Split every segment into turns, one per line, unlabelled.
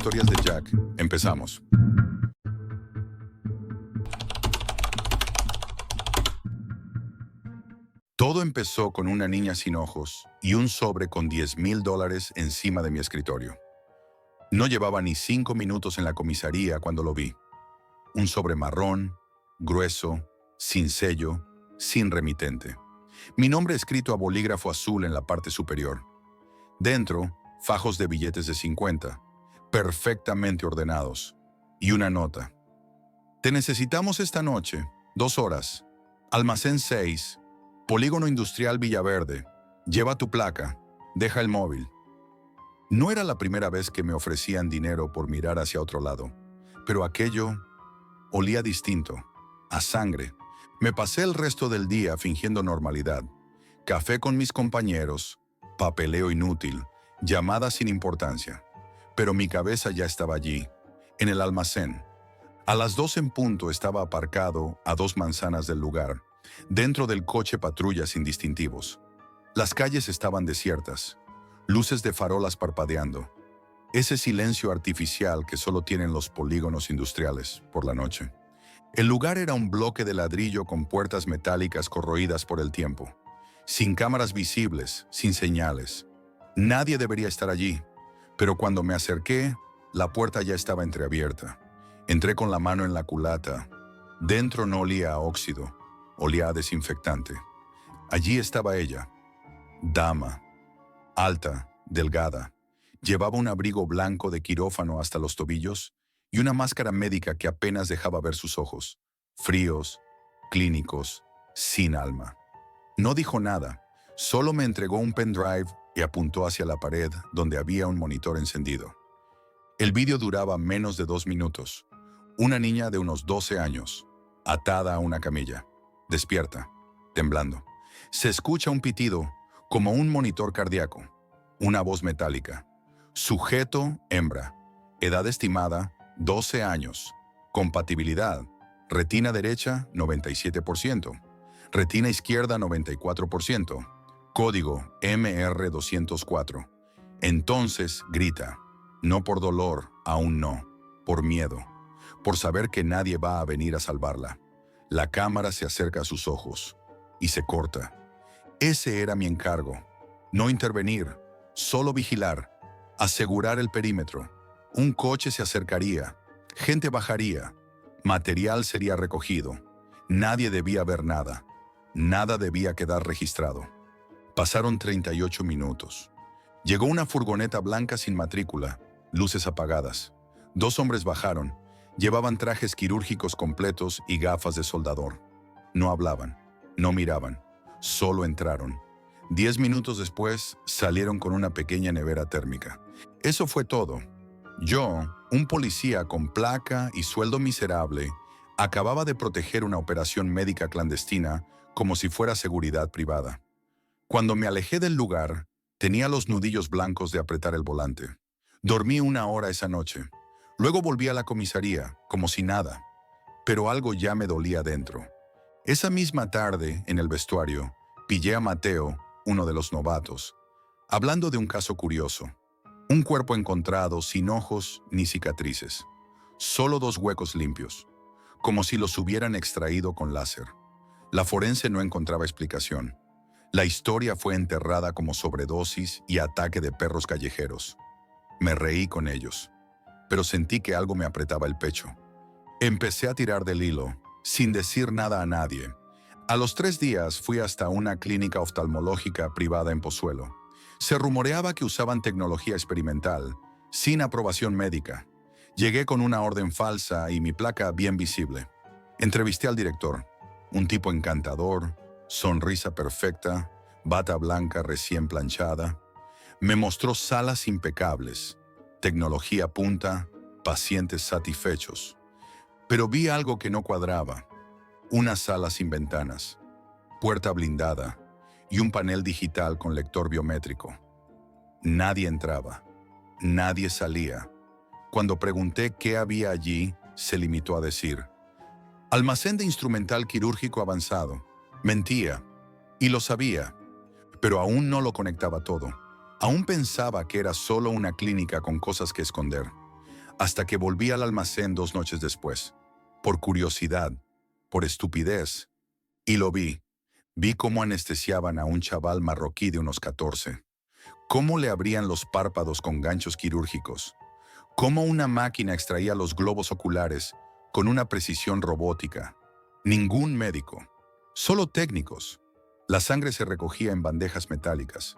Historias de Jack. Empezamos. Todo empezó con una niña sin ojos y un sobre con $10,000 encima de mi escritorio. No llevaba ni 5 minutos en la comisaría cuando lo vi. Un sobre marrón, grueso, sin sello, sin remitente. Mi nombre escrito a bolígrafo azul en la parte superior. Dentro, fajos de billetes de 50, perfectamente ordenados, y una nota. Te necesitamos esta noche, 2 horas. Almacén 6, Polígono Industrial Villaverde. Lleva tu placa, deja el móvil. No era la primera vez que me ofrecían dinero por mirar hacia otro lado, pero aquello olía distinto, a sangre. Me pasé el resto del día fingiendo normalidad. Café con mis compañeros, papeleo inútil, llamadas sin importancia. Pero mi cabeza ya estaba allí, en el almacén. A las 2 en punto estaba aparcado a 2 manzanas del lugar, dentro del coche patrulla sin distintivos. Las calles estaban desiertas, luces de farolas parpadeando. Ese silencio artificial que solo tienen los polígonos industriales por la noche. El lugar era un bloque de ladrillo con puertas metálicas corroídas por el tiempo. Sin cámaras visibles, sin señales. Nadie debería estar allí, pero cuando me acerqué, la puerta ya estaba entreabierta. Entré con la mano en la culata. Dentro no olía a óxido, olía a desinfectante. Allí estaba ella, dama, alta, delgada. Llevaba un abrigo blanco de quirófano hasta los tobillos y una máscara médica que apenas dejaba ver sus ojos, fríos, clínicos, sin alma. No dijo nada, solo me entregó un pendrive y apuntó hacia la pared donde había un monitor encendido. El vídeo duraba menos de 2 minutos. Una niña de unos 12 años, atada a una camilla, despierta, temblando. Se escucha un pitido, como un monitor cardíaco. Una voz metálica. Sujeto, hembra. Edad estimada, 12 años. Compatibilidad. Retina derecha, 97%. Retina izquierda, 94%. Código MR204. Entonces grita. No por dolor, aún no. Por miedo. Por saber que nadie va a venir a salvarla. La cámara se acerca a sus ojos. Y se corta. Ese era mi encargo. No intervenir. Solo vigilar. Asegurar el perímetro. Un coche se acercaría. Gente bajaría. Material sería recogido. Nadie debía ver nada. Nada debía quedar registrado. Pasaron 38 minutos. Llegó una furgoneta blanca sin matrícula, luces apagadas. 2 hombres bajaron. Llevaban trajes quirúrgicos completos y gafas de soldador. No hablaban, no miraban, solo entraron. 10 minutos después salieron con una pequeña nevera térmica. Eso fue todo. Yo, un policía con placa y sueldo miserable, acababa de proteger una operación médica clandestina como si fuera seguridad privada. Cuando me alejé del lugar, tenía los nudillos blancos de apretar el volante. Dormí 1 hora esa noche. Luego volví a la comisaría, como si nada. Pero algo ya me dolía dentro. Esa misma tarde, en el vestuario, pillé a Mateo, uno de los novatos, hablando de un caso curioso. Un cuerpo encontrado sin ojos ni cicatrices. Solo 2 huecos limpios, como si los hubieran extraído con láser. La forense no encontraba explicación. La historia fue enterrada como sobredosis y ataque de perros callejeros. Me reí con ellos, pero sentí que algo me apretaba el pecho. Empecé a tirar del hilo, sin decir nada a nadie. A los 3 días fui hasta una clínica oftalmológica privada en Pozuelo. Se rumoreaba que usaban tecnología experimental, sin aprobación médica. Llegué con una orden falsa y mi placa bien visible. Entrevisté al director, un tipo encantador, sonrisa perfecta, bata blanca recién planchada. Me mostró salas impecables, tecnología punta, pacientes satisfechos. Pero vi algo que no cuadraba. Una sala sin ventanas, puerta blindada y un panel digital con lector biométrico. Nadie entraba, nadie salía. Cuando pregunté qué había allí, se limitó a decir: almacén de instrumental quirúrgico avanzado. Mentía, y lo sabía, pero aún no lo conectaba todo. Aún pensaba que era solo una clínica con cosas que esconder. hasta que volví al almacén 2 noches después, por curiosidad, por estupidez, y lo vi. Vi cómo anestesiaban a un chaval marroquí de unos 14, cómo le abrían los párpados con ganchos quirúrgicos, cómo una máquina extraía los globos oculares con una precisión robótica. Ningún médico, solo técnicos. La sangre se recogía en bandejas metálicas.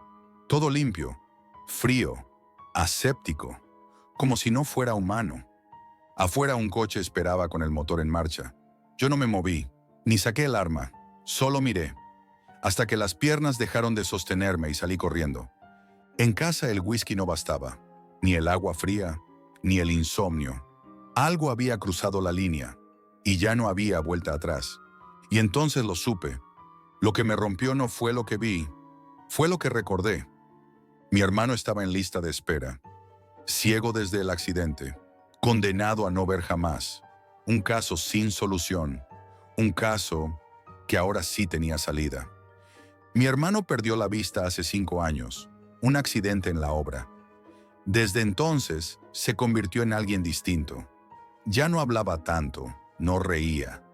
Todo limpio, frío, aséptico, como si no fuera humano. Afuera un coche esperaba con el motor en marcha. Yo no me moví, ni saqué el arma, solo miré, hasta que las piernas dejaron de sostenerme y salí corriendo. En casa el whisky no bastaba, ni el agua fría, ni el insomnio. Algo había cruzado la línea, y ya no había vuelta atrás. Y entonces lo supe. Lo que me rompió no fue lo que vi, fue lo que recordé. Mi hermano estaba en lista de espera, ciego desde el accidente, condenado a no ver jamás. Un caso sin solución, un caso que ahora sí tenía salida. Mi hermano perdió la vista hace 5 años, un accidente en la obra. Desde entonces se convirtió en alguien distinto. Ya no hablaba tanto, no reía.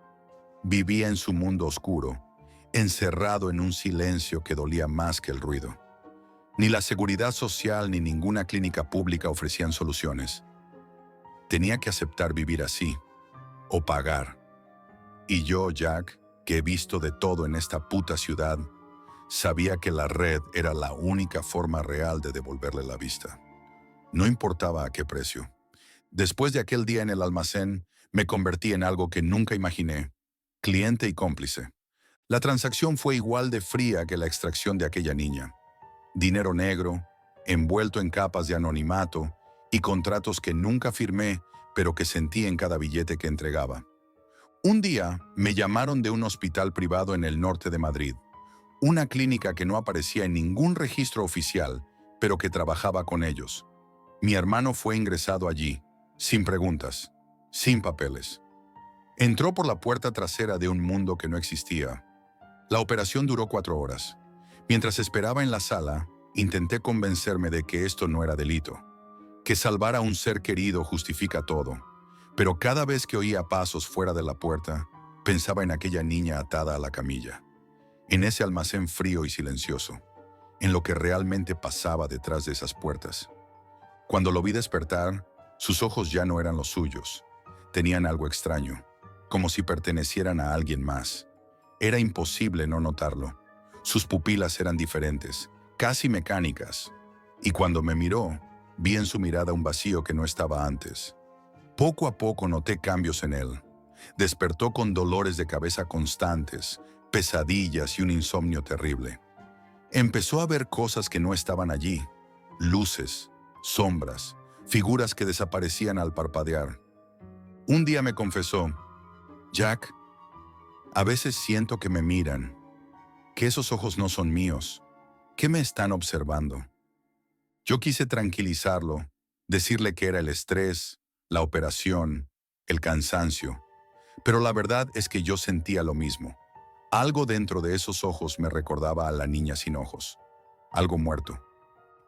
Vivía en su mundo oscuro, encerrado en un silencio que dolía más que el ruido. Ni la seguridad social ni ninguna clínica pública ofrecían soluciones. Tenía que aceptar vivir así, o pagar. Y yo, Jack, que he visto de todo en esta puta ciudad, sabía que la red era la única forma real de devolverle la vista. No importaba a qué precio. Después de aquel día en el almacén, me convertí en algo que nunca imaginé, cliente y cómplice. La transacción fue igual de fría que la extracción de aquella niña. Dinero negro, envuelto en capas de anonimato y contratos que nunca firmé, pero que sentí en cada billete que entregaba. Un día me llamaron de un hospital privado en el norte de Madrid, una clínica que no aparecía en ningún registro oficial, pero que trabajaba con ellos. Mi hermano fue ingresado allí, sin preguntas, sin papeles. Entró por la puerta trasera de un mundo que no existía. La operación duró 4 horas. Mientras esperaba en la sala, intenté convencerme de que esto no era delito, que salvar a un ser querido justifica todo. Pero cada vez que oía pasos fuera de la puerta, pensaba en aquella niña atada a la camilla, en ese almacén frío y silencioso, en lo que realmente pasaba detrás de esas puertas. Cuando lo vi despertar, sus ojos ya no eran los suyos. Tenían algo extraño, como si pertenecieran a alguien más. Era imposible no notarlo. Sus pupilas eran diferentes, casi mecánicas. Y cuando me miró, vi en su mirada un vacío que no estaba antes. Poco a poco noté cambios en él. Despertó con dolores de cabeza constantes, pesadillas y un insomnio terrible. Empezó a ver cosas que no estaban allí. Luces, sombras, figuras que desaparecían al parpadear. Un día me confesó: Jack, a veces siento que me miran, que esos ojos no son míos, que me están observando. Yo quise tranquilizarlo, decirle que era el estrés, la operación, el cansancio, pero la verdad es que yo sentía lo mismo. Algo dentro de esos ojos me recordaba a la niña sin ojos, algo muerto.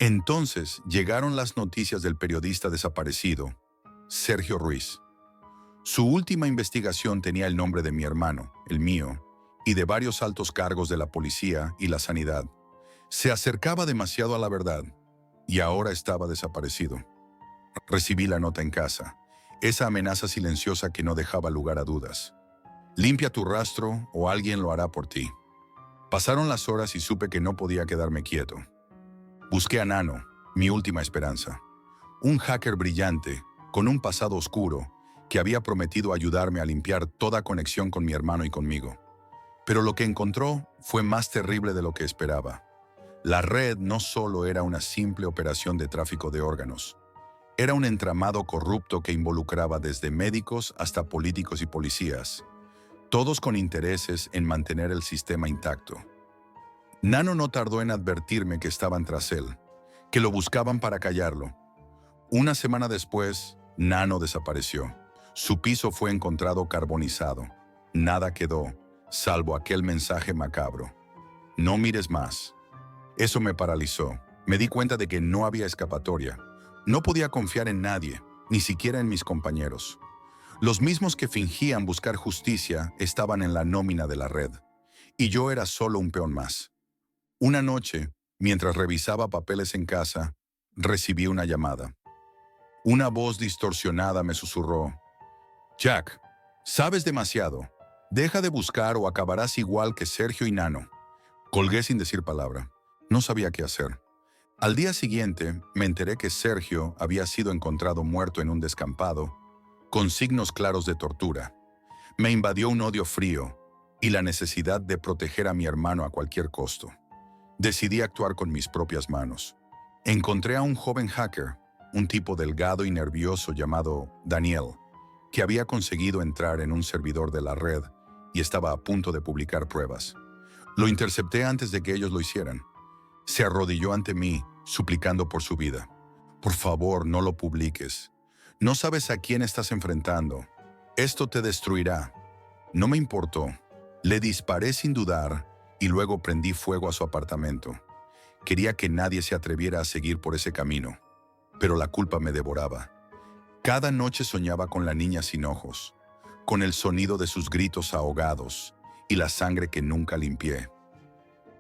Entonces llegaron las noticias del periodista desaparecido, Sergio Ruiz. Su última investigación tenía el nombre de mi hermano, el mío, y de varios altos cargos de la policía y la sanidad. Se acercaba demasiado a la verdad, y ahora estaba desaparecido. Recibí la nota en casa, esa amenaza silenciosa que no dejaba lugar a dudas. Limpia tu rastro o alguien lo hará por ti. Pasaron las horas y supe que no podía quedarme quieto. Busqué a Nano, mi última esperanza. Un hacker brillante, con un pasado oscuro, que había prometido ayudarme a limpiar toda conexión con mi hermano y conmigo. Pero lo que encontró fue más terrible de lo que esperaba. La red no solo era una simple operación de tráfico de órganos. Era un entramado corrupto que involucraba desde médicos hasta políticos y policías, todos con intereses en mantener el sistema intacto. Nano no tardó en advertirme que estaban tras él, que lo buscaban para callarlo. Una semana después, Nano desapareció. Su piso fue encontrado carbonizado. Nada quedó, salvo aquel mensaje macabro: no mires más. Eso me paralizó. Me di cuenta de que no había escapatoria. No podía confiar en nadie, ni siquiera en mis compañeros. Los mismos que fingían buscar justicia estaban en la nómina de la red, y yo era solo un peón más. Una noche, mientras revisaba papeles en casa, recibí una llamada. Una voz distorsionada me susurró: Jack, sabes demasiado. Deja de buscar o acabarás igual que Sergio y Nano. Colgué sin decir palabra. No sabía qué hacer. Al día siguiente, me enteré que Sergio había sido encontrado muerto en un descampado, con signos claros de tortura. Me invadió un odio frío y la necesidad de proteger a mi hermano a cualquier costo. Decidí actuar con mis propias manos. Encontré a un joven hacker, un tipo delgado y nervioso llamado Daniel, que había conseguido entrar en un servidor de la red y estaba a punto de publicar pruebas. Lo intercepté antes de que ellos lo hicieran. Se arrodilló ante mí, suplicando por su vida. Por favor, no lo publiques. No sabes a quién estás enfrentando. Esto te destruirá. No me importó. Le disparé sin dudar y luego prendí fuego a su apartamento. Quería que nadie se atreviera a seguir por ese camino, pero la culpa me devoraba. Cada noche soñaba con la niña sin ojos, con el sonido de sus gritos ahogados y la sangre que nunca limpié.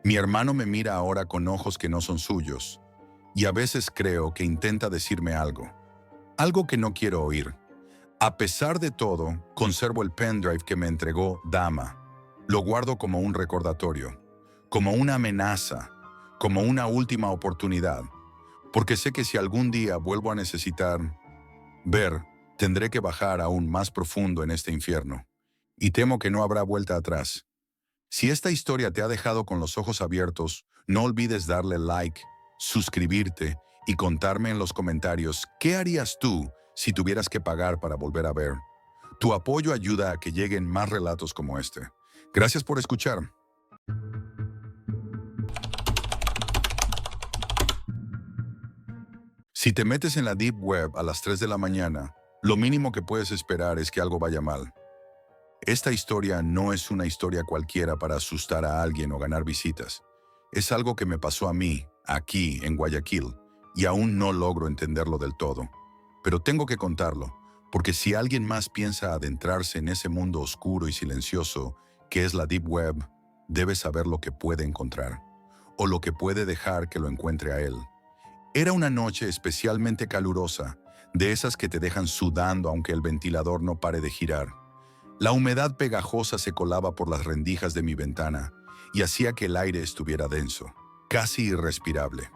Mi hermano me mira ahora con ojos que no son suyos, y a veces creo que intenta decirme algo que no quiero oír. A pesar de todo, conservo el pendrive que me entregó Dama. Lo guardo como un recordatorio, como una amenaza, como una última oportunidad, porque sé que si algún día vuelvo a necesitar ver, tendré que bajar aún más profundo en este infierno, y temo que no habrá vuelta atrás. Si esta historia te ha dejado con los ojos abiertos, no olvides darle like, suscribirte y contarme en los comentarios qué harías tú si tuvieras que pagar para volver a ver. Tu apoyo ayuda a que lleguen más relatos como este. Gracias por escuchar. Si te metes en la Deep Web a las 3 de la mañana, lo mínimo que puedes esperar es que algo vaya mal. Esta historia no es una historia cualquiera para asustar a alguien o ganar visitas. Es algo que me pasó a mí, aquí, en Guayaquil, y aún no logro entenderlo del todo. Pero tengo que contarlo, porque si alguien más piensa adentrarse en ese mundo oscuro y silencioso que es la Deep Web, debe saber lo que puede encontrar, o lo que puede dejar que lo encuentre a él. Era una noche especialmente calurosa, de esas que te dejan sudando aunque el ventilador no pare de girar. La humedad pegajosa se colaba por las rendijas de mi ventana y hacía que el aire estuviera denso, casi irrespirable.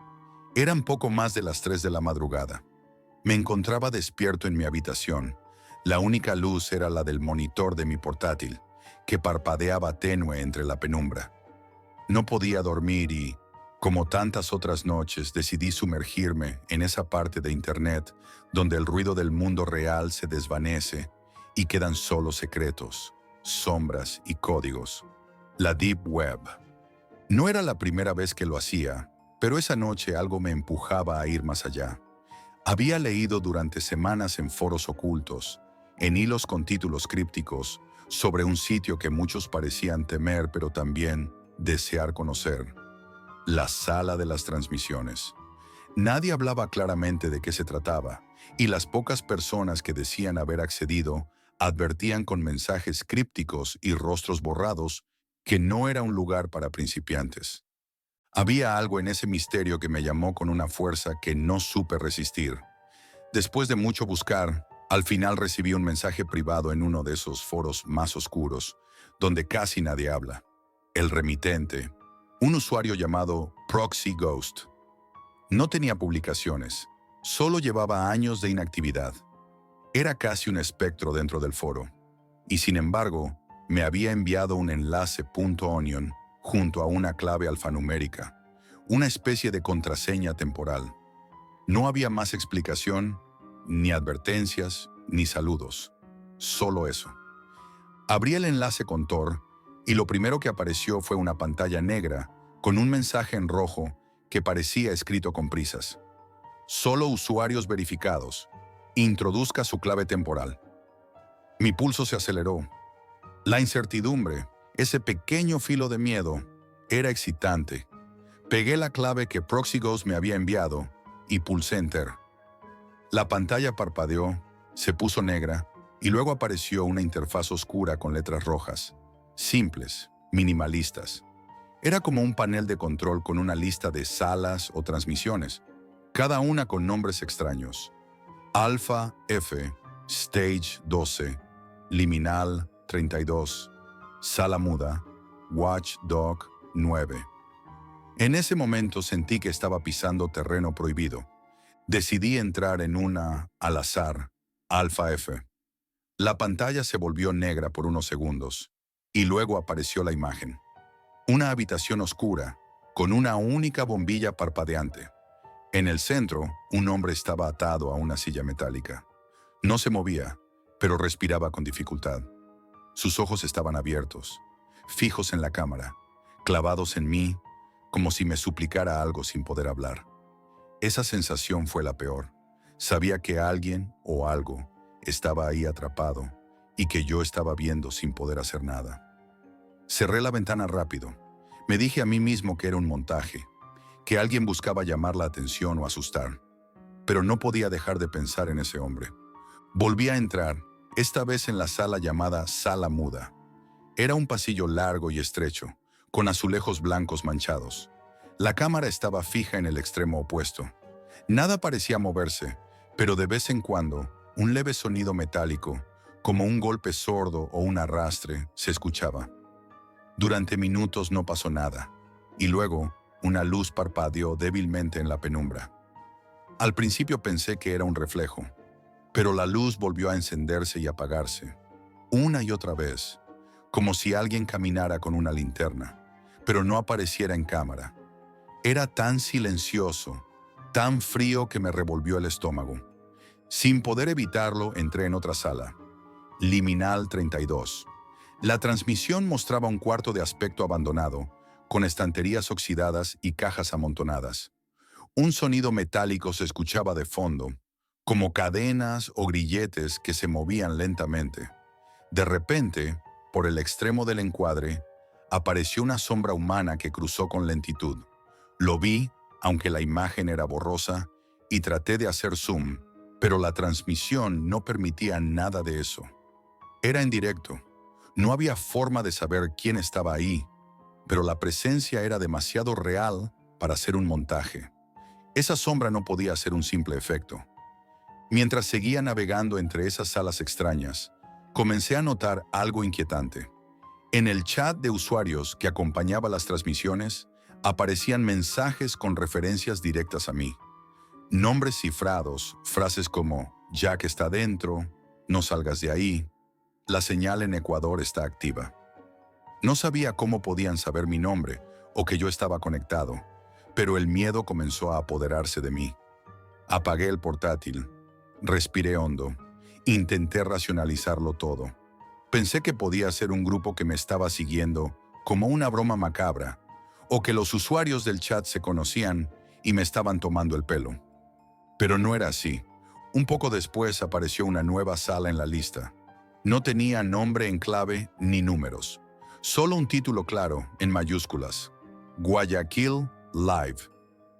Eran poco más de las 3 de la madrugada. Me encontraba despierto en mi habitación. La única luz era la del monitor de mi portátil, que parpadeaba tenue entre la penumbra. No podía dormir y, como tantas otras noches, decidí sumergirme en esa parte de Internet donde el ruido del mundo real se desvanece y quedan solo secretos, sombras y códigos. La Deep Web. No era la primera vez que lo hacía, pero esa noche algo me empujaba a ir más allá. Había leído durante semanas en foros ocultos, en hilos con títulos crípticos, sobre un sitio que muchos parecían temer pero también desear conocer. La sala de las transmisiones. Nadie hablaba claramente de qué se trataba, y las pocas personas que decían haber accedido advertían con mensajes crípticos y rostros borrados que no era un lugar para principiantes. Había algo en ese misterio que me llamó con una fuerza que no supe resistir. Después de mucho buscar, al final recibí un mensaje privado en uno de esos foros más oscuros, donde casi nadie habla. El remitente, un usuario llamado Proxy Ghost. No tenía publicaciones, solo llevaba años de inactividad. Era casi un espectro dentro del foro, y sin embargo, me había enviado un enlace .onion junto a una clave alfanumérica, una especie de contraseña temporal. No había más explicación, ni advertencias, ni saludos. Solo eso. Abrí el enlace con Tor, y lo primero que apareció fue una pantalla negra con un mensaje en rojo que parecía escrito con prisas. Solo usuarios verificados. Introduzca su clave temporal. Mi pulso se aceleró. La incertidumbre, ese pequeño filo de miedo, era excitante. Pegué la clave que Proxy Ghost me había enviado y pulsé Enter. La pantalla parpadeó, se puso negra y luego apareció una interfaz oscura con letras rojas, simples, minimalistas. Era como un panel de control con una lista de salas o transmisiones, cada una con nombres extraños. Alpha F, Stage 12, Liminal 32, Sala Muda, Watchdog 9. En ese momento sentí que estaba pisando terreno prohibido. Decidí entrar en una, al azar, Alpha F. La pantalla se volvió negra por unos segundos, y luego apareció la imagen. Una habitación oscura, con una única bombilla parpadeante. En el centro, un hombre estaba atado a una silla metálica. No se movía, pero respiraba con dificultad. Sus ojos estaban abiertos, fijos en la cámara, clavados en mí, como si me suplicara algo sin poder hablar. Esa sensación fue la peor. Sabía que alguien o algo estaba ahí atrapado y que yo estaba viendo sin poder hacer nada. Cerré la ventana rápido. Me dije a mí mismo que era un montaje, que alguien buscaba llamar la atención o asustar. Pero no podía dejar de pensar en ese hombre. Volví a entrar, esta vez en la sala llamada Sala Muda. Era un pasillo largo y estrecho, con azulejos blancos manchados. La cámara estaba fija en el extremo opuesto. Nada parecía moverse, pero de vez en cuando, un leve sonido metálico, como un golpe sordo o un arrastre, se escuchaba. Durante minutos no pasó nada, y luego una luz parpadeó débilmente en la penumbra. Al principio pensé que era un reflejo, pero la luz volvió a encenderse y apagarse, una y otra vez, como si alguien caminara con una linterna, pero no apareciera en cámara. Era tan silencioso, tan frío que me revolvió el estómago. Sin poder evitarlo, entré en otra sala, Liminal 32. La transmisión mostraba un cuarto de aspecto abandonado, con estanterías oxidadas y cajas amontonadas. Un sonido metálico se escuchaba de fondo, como cadenas o grilletes que se movían lentamente. De repente, por el extremo del encuadre, apareció una sombra humana que cruzó con lentitud. Lo vi, aunque la imagen era borrosa, y traté de hacer zoom, pero la transmisión no permitía nada de eso. Era en directo. No había forma de saber quién estaba ahí, pero la presencia era demasiado real para ser un montaje. Esa sombra no podía ser un simple efecto. Mientras seguía navegando entre esas salas extrañas, comencé a notar algo inquietante. En el chat de usuarios que acompañaba las transmisiones, aparecían mensajes con referencias directas a mí. Nombres cifrados, frases como «Jack está dentro», «No salgas de ahí», «La señal en Ecuador está activa». No sabía cómo podían saber mi nombre o que yo estaba conectado, pero el miedo comenzó a apoderarse de mí. Apagué el portátil, respiré hondo, intenté racionalizarlo todo. Pensé que podía ser un grupo que me estaba siguiendo como una broma macabra, o que los usuarios del chat se conocían y me estaban tomando el pelo. Pero no era así. Un poco después apareció una nueva sala en la lista. No tenía nombre en clave ni números. Solo un título claro, en mayúsculas. Guayaquil Live.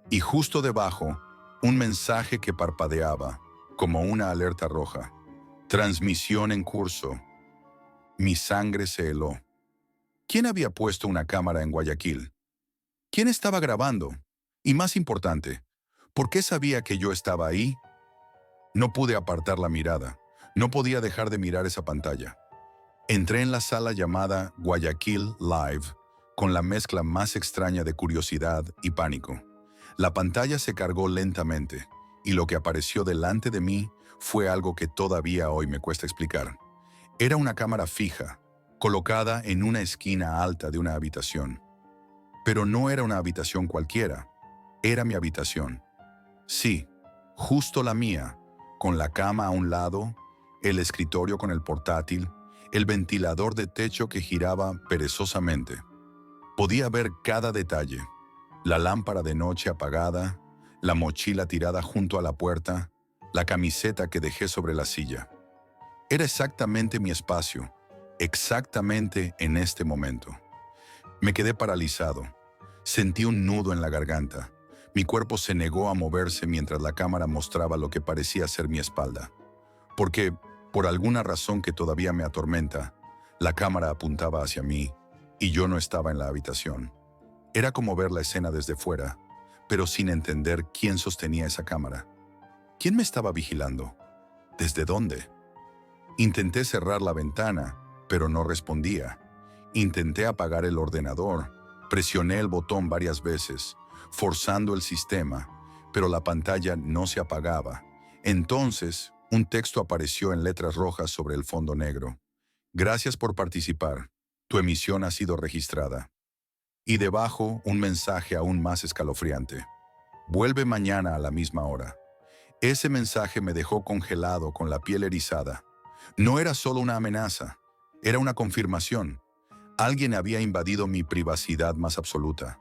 Y justo debajo, un mensaje que parpadeaba, como una alerta roja. Transmisión en curso. Mi sangre se heló. ¿Quién había puesto una cámara en Guayaquil? ¿Quién estaba grabando? Y más importante, ¿por qué sabía que yo estaba ahí? No pude apartar la mirada. No podía dejar de mirar esa pantalla. Entré en la sala llamada Guayaquil Live, con la mezcla más extraña de curiosidad y pánico. La pantalla se cargó lentamente, y lo que apareció delante de mí fue algo que todavía hoy me cuesta explicar. Era una cámara fija, colocada en una esquina alta de una habitación. Pero no era una habitación cualquiera, era mi habitación. Sí, justo la mía, con la cama a un lado, el escritorio con el portátil, el ventilador de techo que giraba perezosamente. Podía ver cada detalle, la lámpara de noche apagada, la mochila tirada junto a la puerta, la camiseta que dejé sobre la silla. Era exactamente mi espacio, exactamente en este momento. Me quedé paralizado. Sentí un nudo en la garganta. Mi cuerpo se negó a moverse mientras la cámara mostraba lo que parecía ser mi espalda. Porque, por alguna razón que todavía me atormenta, la cámara apuntaba hacia mí y yo no estaba en la habitación. Era como ver la escena desde fuera, pero sin entender quién sostenía esa cámara. ¿Quién me estaba vigilando? ¿Desde dónde? Intenté cerrar la ventana, pero no respondía. Intenté apagar el ordenador. Presioné el botón varias veces, forzando el sistema, pero la pantalla no se apagaba. Entonces, un texto apareció en letras rojas sobre el fondo negro. Gracias por participar. Tu emisión ha sido registrada. Y debajo, un mensaje aún más escalofriante. Vuelve mañana a la misma hora. Ese mensaje me dejó congelado con la piel erizada. No era solo una amenaza, era una confirmación. Alguien había invadido mi privacidad más absoluta.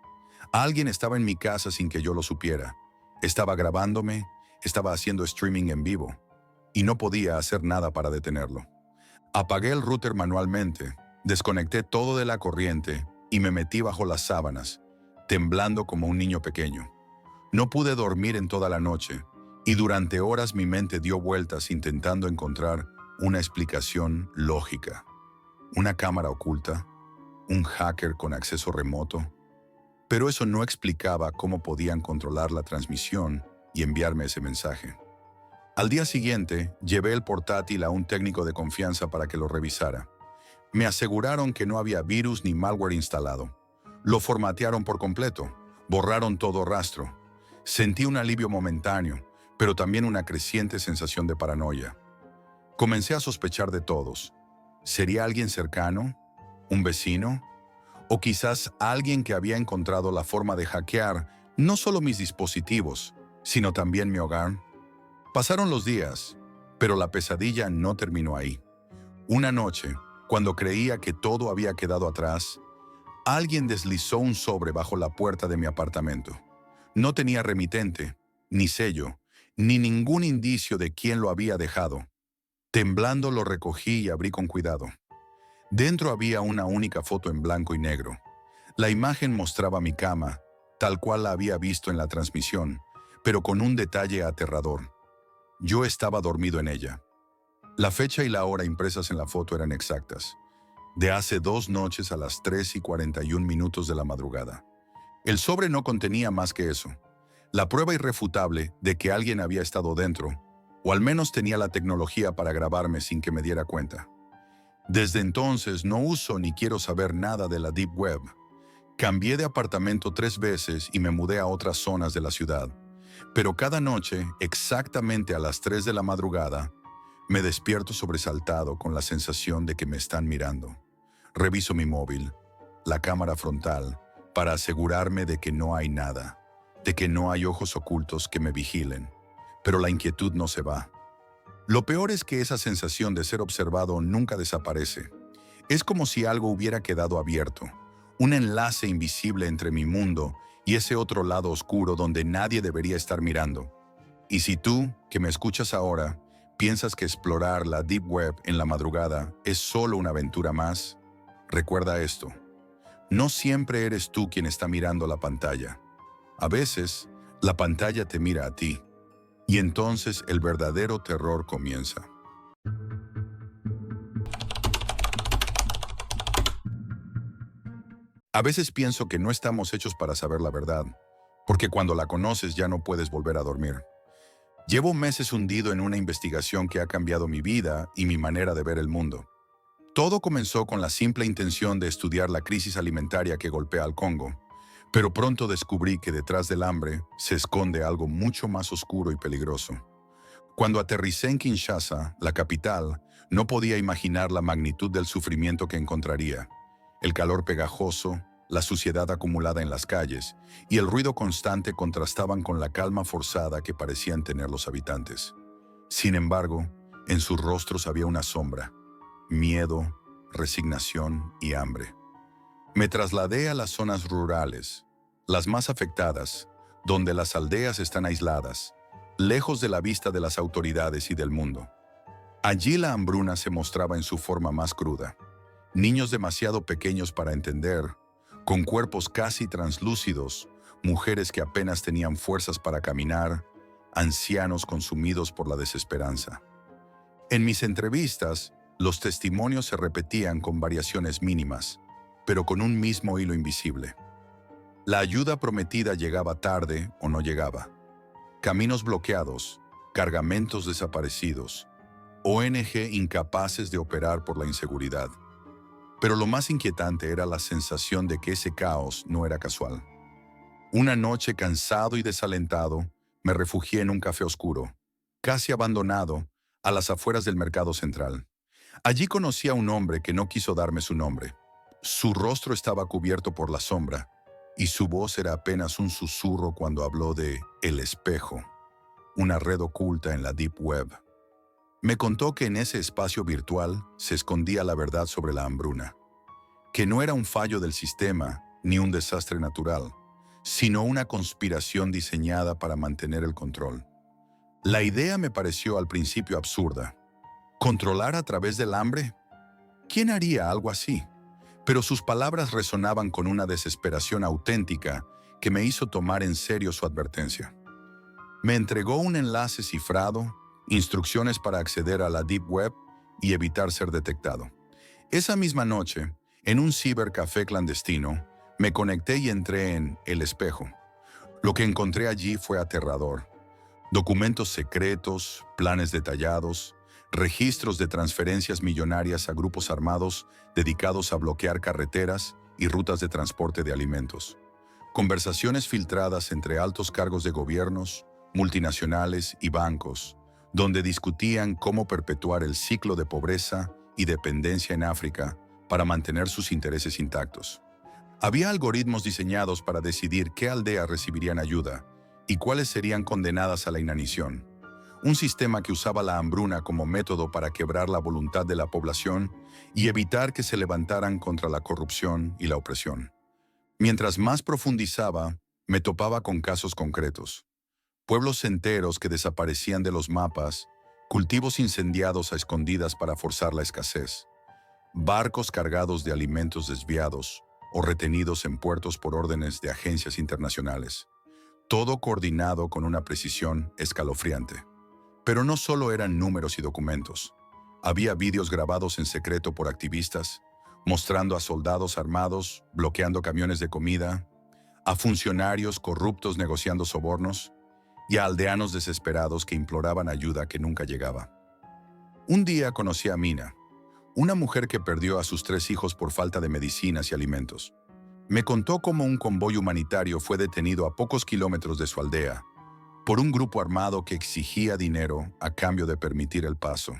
Alguien estaba en mi casa sin que yo lo supiera. Estaba grabándome, estaba haciendo streaming en vivo, y no podía hacer nada para detenerlo. Apagué el router manualmente, desconecté todo de la corriente y me metí bajo las sábanas, temblando como un niño pequeño. No pude dormir en toda la noche, y durante horas mi mente dio vueltas intentando encontrar una explicación lógica. Una cámara oculta, un hacker con acceso remoto. Pero eso no explicaba cómo podían controlar la transmisión y enviarme ese mensaje. Al día siguiente, llevé el portátil a un técnico de confianza para que lo revisara. Me aseguraron que no había virus ni malware instalado. Lo formatearon por completo, borraron todo rastro. Sentí un alivio momentáneo, pero también una creciente sensación de paranoia. Comencé a sospechar de todos. ¿Sería alguien cercano? ¿Un vecino? ¿O quizás alguien que había encontrado la forma de hackear no solo mis dispositivos, sino también mi hogar? Pasaron los días, pero la pesadilla no terminó ahí. Una noche, cuando creía que todo había quedado atrás, alguien deslizó un sobre bajo la puerta de mi apartamento. No tenía remitente, ni sello, ni ningún indicio de quién lo había dejado. Temblando lo recogí y abrí con cuidado. Dentro había una única foto en blanco y negro. La imagen mostraba mi cama, tal cual la había visto en la transmisión, pero con un detalle aterrador. Yo estaba dormido en ella. La fecha y la hora impresas en la foto eran exactas, de hace 2 noches a las 3:41 de la madrugada. El sobre no contenía más que eso, la prueba irrefutable de que alguien había estado dentro, o al menos tenía la tecnología para grabarme sin que me diera cuenta. Desde entonces no uso ni quiero saber nada de la Deep Web. Cambié de apartamento 3 veces y me mudé a otras zonas de la ciudad. Pero cada noche, exactamente a las 3 de la madrugada, me despierto sobresaltado con la sensación de que me están mirando. Reviso mi móvil, la cámara frontal, para asegurarme de que no hay nada, de que no hay ojos ocultos que me vigilen. Pero la inquietud no se va. Lo peor es que esa sensación de ser observado nunca desaparece. Es como si algo hubiera quedado abierto, un enlace invisible entre mi mundo y ese otro lado oscuro donde nadie debería estar mirando. Y si tú, que me escuchas ahora, piensas que explorar la Deep Web en la madrugada es solo una aventura más, recuerda esto. No siempre eres tú quien está mirando la pantalla. A veces, la pantalla te mira a ti. Y entonces el verdadero terror comienza. A veces pienso que no estamos hechos para saber la verdad, porque cuando la conoces ya no puedes volver a dormir. Llevo meses hundido en una investigación que ha cambiado mi vida y mi manera de ver el mundo. Todo comenzó con la simple intención de estudiar la crisis alimentaria que golpea al Congo, pero pronto descubrí que detrás del hambre se esconde algo mucho más oscuro y peligroso. Cuando aterricé en Kinshasa, la capital, no podía imaginar la magnitud del sufrimiento que encontraría. El calor pegajoso, la suciedad acumulada en las calles y el ruido constante contrastaban con la calma forzada que parecían tener los habitantes. Sin embargo, en sus rostros había una sombra, miedo, resignación y hambre. Me trasladé a las zonas rurales, las más afectadas, donde las aldeas están aisladas, lejos de la vista de las autoridades y del mundo. Allí la hambruna se mostraba en su forma más cruda. Niños demasiado pequeños para entender, con cuerpos casi translúcidos, mujeres que apenas tenían fuerzas para caminar, ancianos consumidos por la desesperanza. En mis entrevistas, los testimonios se repetían con variaciones mínimas, pero con un mismo hilo invisible. La ayuda prometida llegaba tarde o no llegaba. Caminos bloqueados, cargamentos desaparecidos, ONG incapaces de operar por la inseguridad. Pero lo más inquietante era la sensación de que ese caos no era casual. Una noche, cansado y desalentado, me refugié en un café oscuro, casi abandonado, a las afueras del mercado central. Allí conocí a un hombre que no quiso darme su nombre. Su rostro estaba cubierto por la sombra, y su voz era apenas un susurro cuando habló de El Espejo, una red oculta en la Deep Web. Me contó que en ese espacio virtual se escondía la verdad sobre la hambruna, que no era un fallo del sistema ni un desastre natural, sino una conspiración diseñada para mantener el control. La idea me pareció al principio absurda. ¿Controlar a través del hambre? ¿Quién haría algo así? Pero sus palabras resonaban con una desesperación auténtica que me hizo tomar en serio su advertencia. Me entregó un enlace cifrado, instrucciones para acceder a la Deep Web y evitar ser detectado. Esa misma noche, en un cibercafé clandestino, me conecté y entré en El Espejo. Lo que encontré allí fue aterrador. Documentos secretos, planes detallados, registros de transferencias millonarias a grupos armados dedicados a bloquear carreteras y rutas de transporte de alimentos. Conversaciones filtradas entre altos cargos de gobiernos, multinacionales y bancos, donde discutían cómo perpetuar el ciclo de pobreza y dependencia en África para mantener sus intereses intactos. Había algoritmos diseñados para decidir qué aldeas recibirían ayuda y cuáles serían condenadas a la inanición. Un sistema que usaba la hambruna como método para quebrar la voluntad de la población y evitar que se levantaran contra la corrupción y la opresión. Mientras más profundizaba, me topaba con casos concretos. Pueblos enteros que desaparecían de los mapas, cultivos incendiados a escondidas para forzar la escasez, barcos cargados de alimentos desviados o retenidos en puertos por órdenes de agencias internacionales. Todo coordinado con una precisión escalofriante. Pero no solo eran números y documentos. Había vídeos grabados en secreto por activistas, mostrando a soldados armados bloqueando camiones de comida, a funcionarios corruptos negociando sobornos y a aldeanos desesperados que imploraban ayuda que nunca llegaba. Un día conocí a Mina, una mujer que perdió a sus 3 hijos por falta de medicinas y alimentos. Me contó cómo un convoy humanitario fue detenido a pocos kilómetros de su aldea por un grupo armado que exigía dinero a cambio de permitir el paso.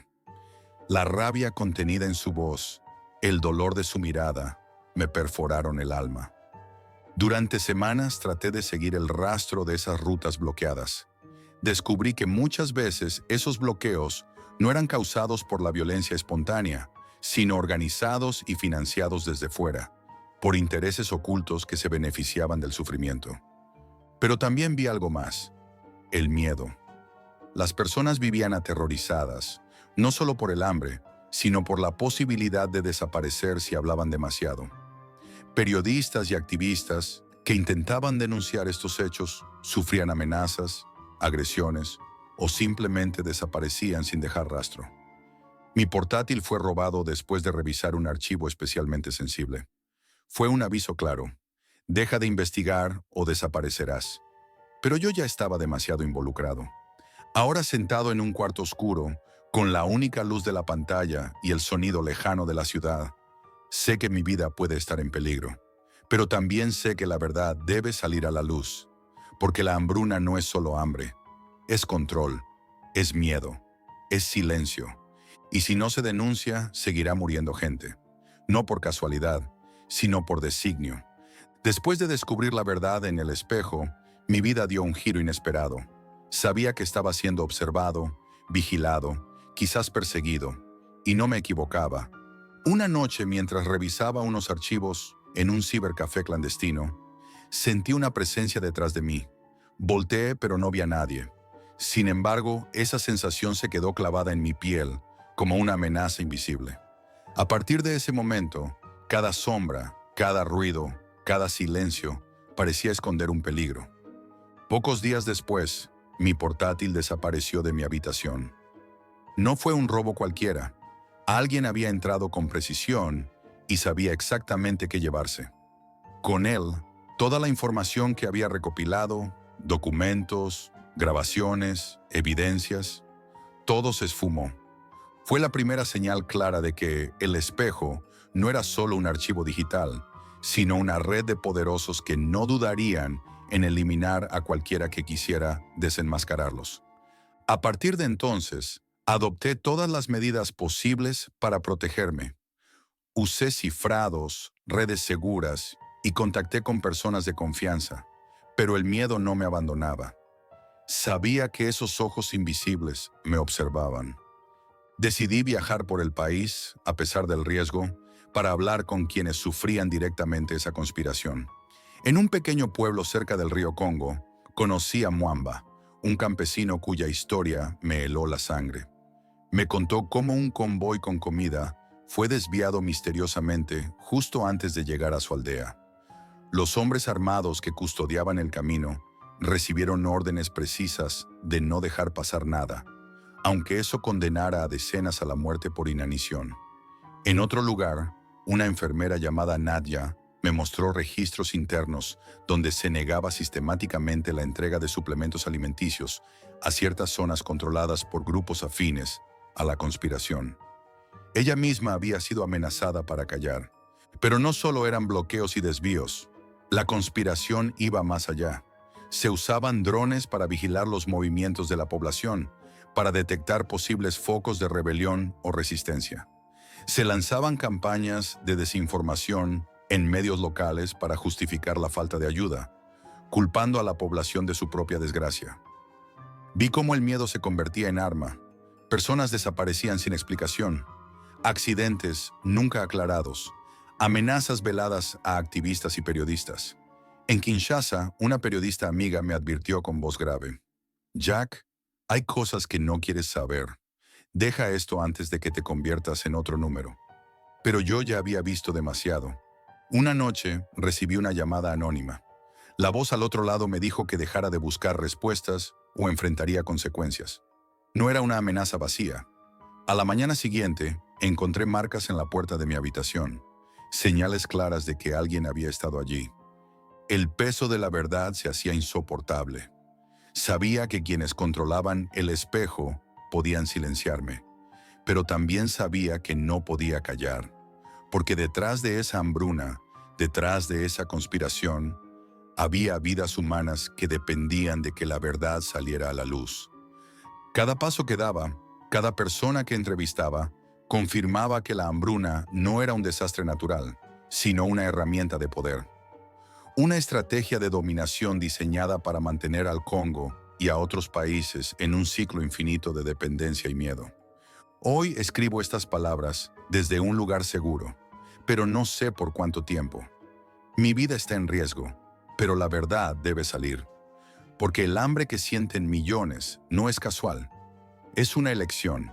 La rabia contenida en su voz, el dolor de su mirada, me perforaron el alma. Durante semanas traté de seguir el rastro de esas rutas bloqueadas. Descubrí que muchas veces esos bloqueos no eran causados por la violencia espontánea, sino organizados y financiados desde fuera, por intereses ocultos que se beneficiaban del sufrimiento. Pero también vi algo más: el miedo. Las personas vivían aterrorizadas, no solo por el hambre, sino por la posibilidad de desaparecer si hablaban demasiado. Periodistas y activistas que intentaban denunciar estos hechos sufrían amenazas, agresiones o simplemente desaparecían sin dejar rastro. Mi portátil fue robado después de revisar un archivo especialmente sensible. Fue un aviso claro: deja de investigar o desaparecerás. Pero yo ya estaba demasiado involucrado. Ahora, sentado en un cuarto oscuro, con la única luz de la pantalla y el sonido lejano de la ciudad, sé que mi vida puede estar en peligro. Pero también sé que la verdad debe salir a la luz, porque la hambruna no es solo hambre, es control, es miedo, es silencio. Y si no se denuncia, seguirá muriendo gente. No por casualidad, sino por designio. Después de descubrir la verdad en El Espejo, mi vida dio un giro inesperado. Sabía que estaba siendo observado, vigilado, quizás perseguido, y no me equivocaba. Una noche, mientras revisaba unos archivos en un cibercafé clandestino, sentí una presencia detrás de mí. Volteé, pero no vi a nadie. Sin embargo, esa sensación se quedó clavada en mi piel, como una amenaza invisible. A partir de ese momento, cada sombra, cada ruido, cada silencio, parecía esconder un peligro. Pocos días después, mi portátil desapareció de mi habitación. No fue un robo cualquiera. Alguien había entrado con precisión y sabía exactamente qué llevarse. Con él, toda la información que había recopilado, documentos, grabaciones, evidencias, todo se esfumó. Fue la primera señal clara de que el espejo no era solo un archivo digital, sino una red de poderosos que no dudarían en eliminar a cualquiera que quisiera desenmascararlos. A partir de entonces, adopté todas las medidas posibles para protegerme. Usé cifrados, redes seguras y contacté con personas de confianza, pero el miedo no me abandonaba. Sabía que esos ojos invisibles me observaban. Decidí viajar por el país, a pesar del riesgo, para hablar con quienes sufrían directamente esa conspiración. En un pequeño pueblo cerca del río Congo, conocí a Mwamba, un campesino cuya historia me heló la sangre. Me contó cómo un convoy con comida fue desviado misteriosamente justo antes de llegar a su aldea. Los hombres armados que custodiaban el camino recibieron órdenes precisas de no dejar pasar nada, aunque eso condenara a decenas a la muerte por inanición. En otro lugar, una enfermera llamada Nadia me mostró registros internos donde se negaba sistemáticamente la entrega de suplementos alimenticios a ciertas zonas controladas por grupos afines a la conspiración. Ella misma había sido amenazada para callar. Pero no solo eran bloqueos y desvíos. La conspiración iba más allá. Se usaban drones para vigilar los movimientos de la población, para detectar posibles focos de rebelión o resistencia. Se lanzaban campañas de desinformación en medios locales para justificar la falta de ayuda, culpando a la población de su propia desgracia. Vi cómo el miedo se convertía en arma. Personas desaparecían sin explicación. Accidentes nunca aclarados. Amenazas veladas a activistas y periodistas. En Kinshasa, una periodista amiga me advirtió con voz grave: Jack, hay cosas que no quieres saber. Deja esto antes de que te conviertas en otro número. Pero yo ya había visto demasiado. Una noche recibí una llamada anónima. La voz al otro lado me dijo que dejara de buscar respuestas o enfrentaría consecuencias. No era una amenaza vacía. A la mañana siguiente, encontré marcas en la puerta de mi habitación, señales claras de que alguien había estado allí. El peso de la verdad se hacía insoportable. Sabía que quienes controlaban el espejo podían silenciarme, pero también sabía que no podía callar, porque detrás de esa hambruna, detrás de esa conspiración, había vidas humanas que dependían de que la verdad saliera a la luz. Cada paso que daba, cada persona que entrevistaba, confirmaba que la hambruna no era un desastre natural, sino una herramienta de poder. Una estrategia de dominación diseñada para mantener al Congo y a otros países en un ciclo infinito de dependencia y miedo. Hoy escribo estas palabras desde un lugar seguro, pero no sé por cuánto tiempo. Mi vida está en riesgo, pero la verdad debe salir. Porque el hambre que sienten millones no es casual. Es una elección,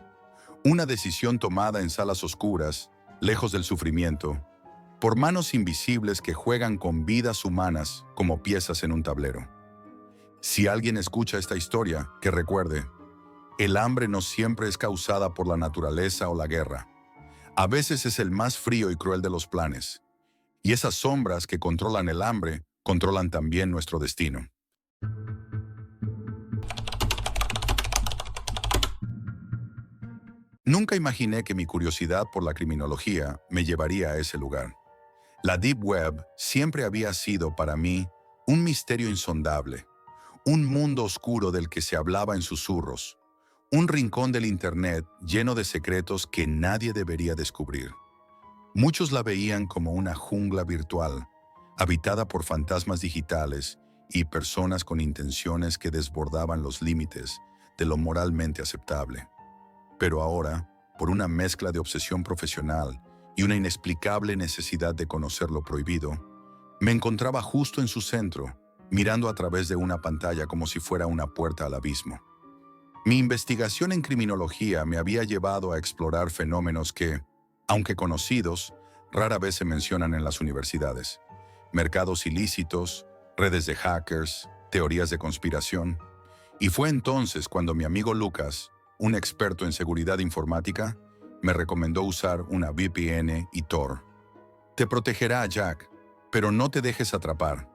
una decisión tomada en salas oscuras, lejos del sufrimiento, por manos invisibles que juegan con vidas humanas como piezas en un tablero. Si alguien escucha esta historia, que recuerde, el hambre no siempre es causada por la naturaleza o la guerra. A veces es el más frío y cruel de los planes. Y esas sombras que controlan el hambre, controlan también nuestro destino. Nunca imaginé que mi curiosidad por la criminología me llevaría a ese lugar. La Deep Web siempre había sido para mí un misterio insondable, un mundo oscuro del que se hablaba en susurros, un rincón del Internet lleno de secretos que nadie debería descubrir. Muchos la veían como una jungla virtual, habitada por fantasmas digitales y personas con intenciones que desbordaban los límites de lo moralmente aceptable. Pero ahora, por una mezcla de obsesión profesional y una inexplicable necesidad de conocer lo prohibido, me encontraba justo en su centro, mirando a través de una pantalla como si fuera una puerta al abismo. Mi investigación en criminología me había llevado a explorar fenómenos que, aunque conocidos, rara vez se mencionan en las universidades. Mercados ilícitos, redes de hackers, teorías de conspiración. Y fue entonces cuando mi amigo Lucas, un experto en seguridad informática, me recomendó usar una VPN y Tor. Te protegerá, Jack, pero no te dejes atrapar.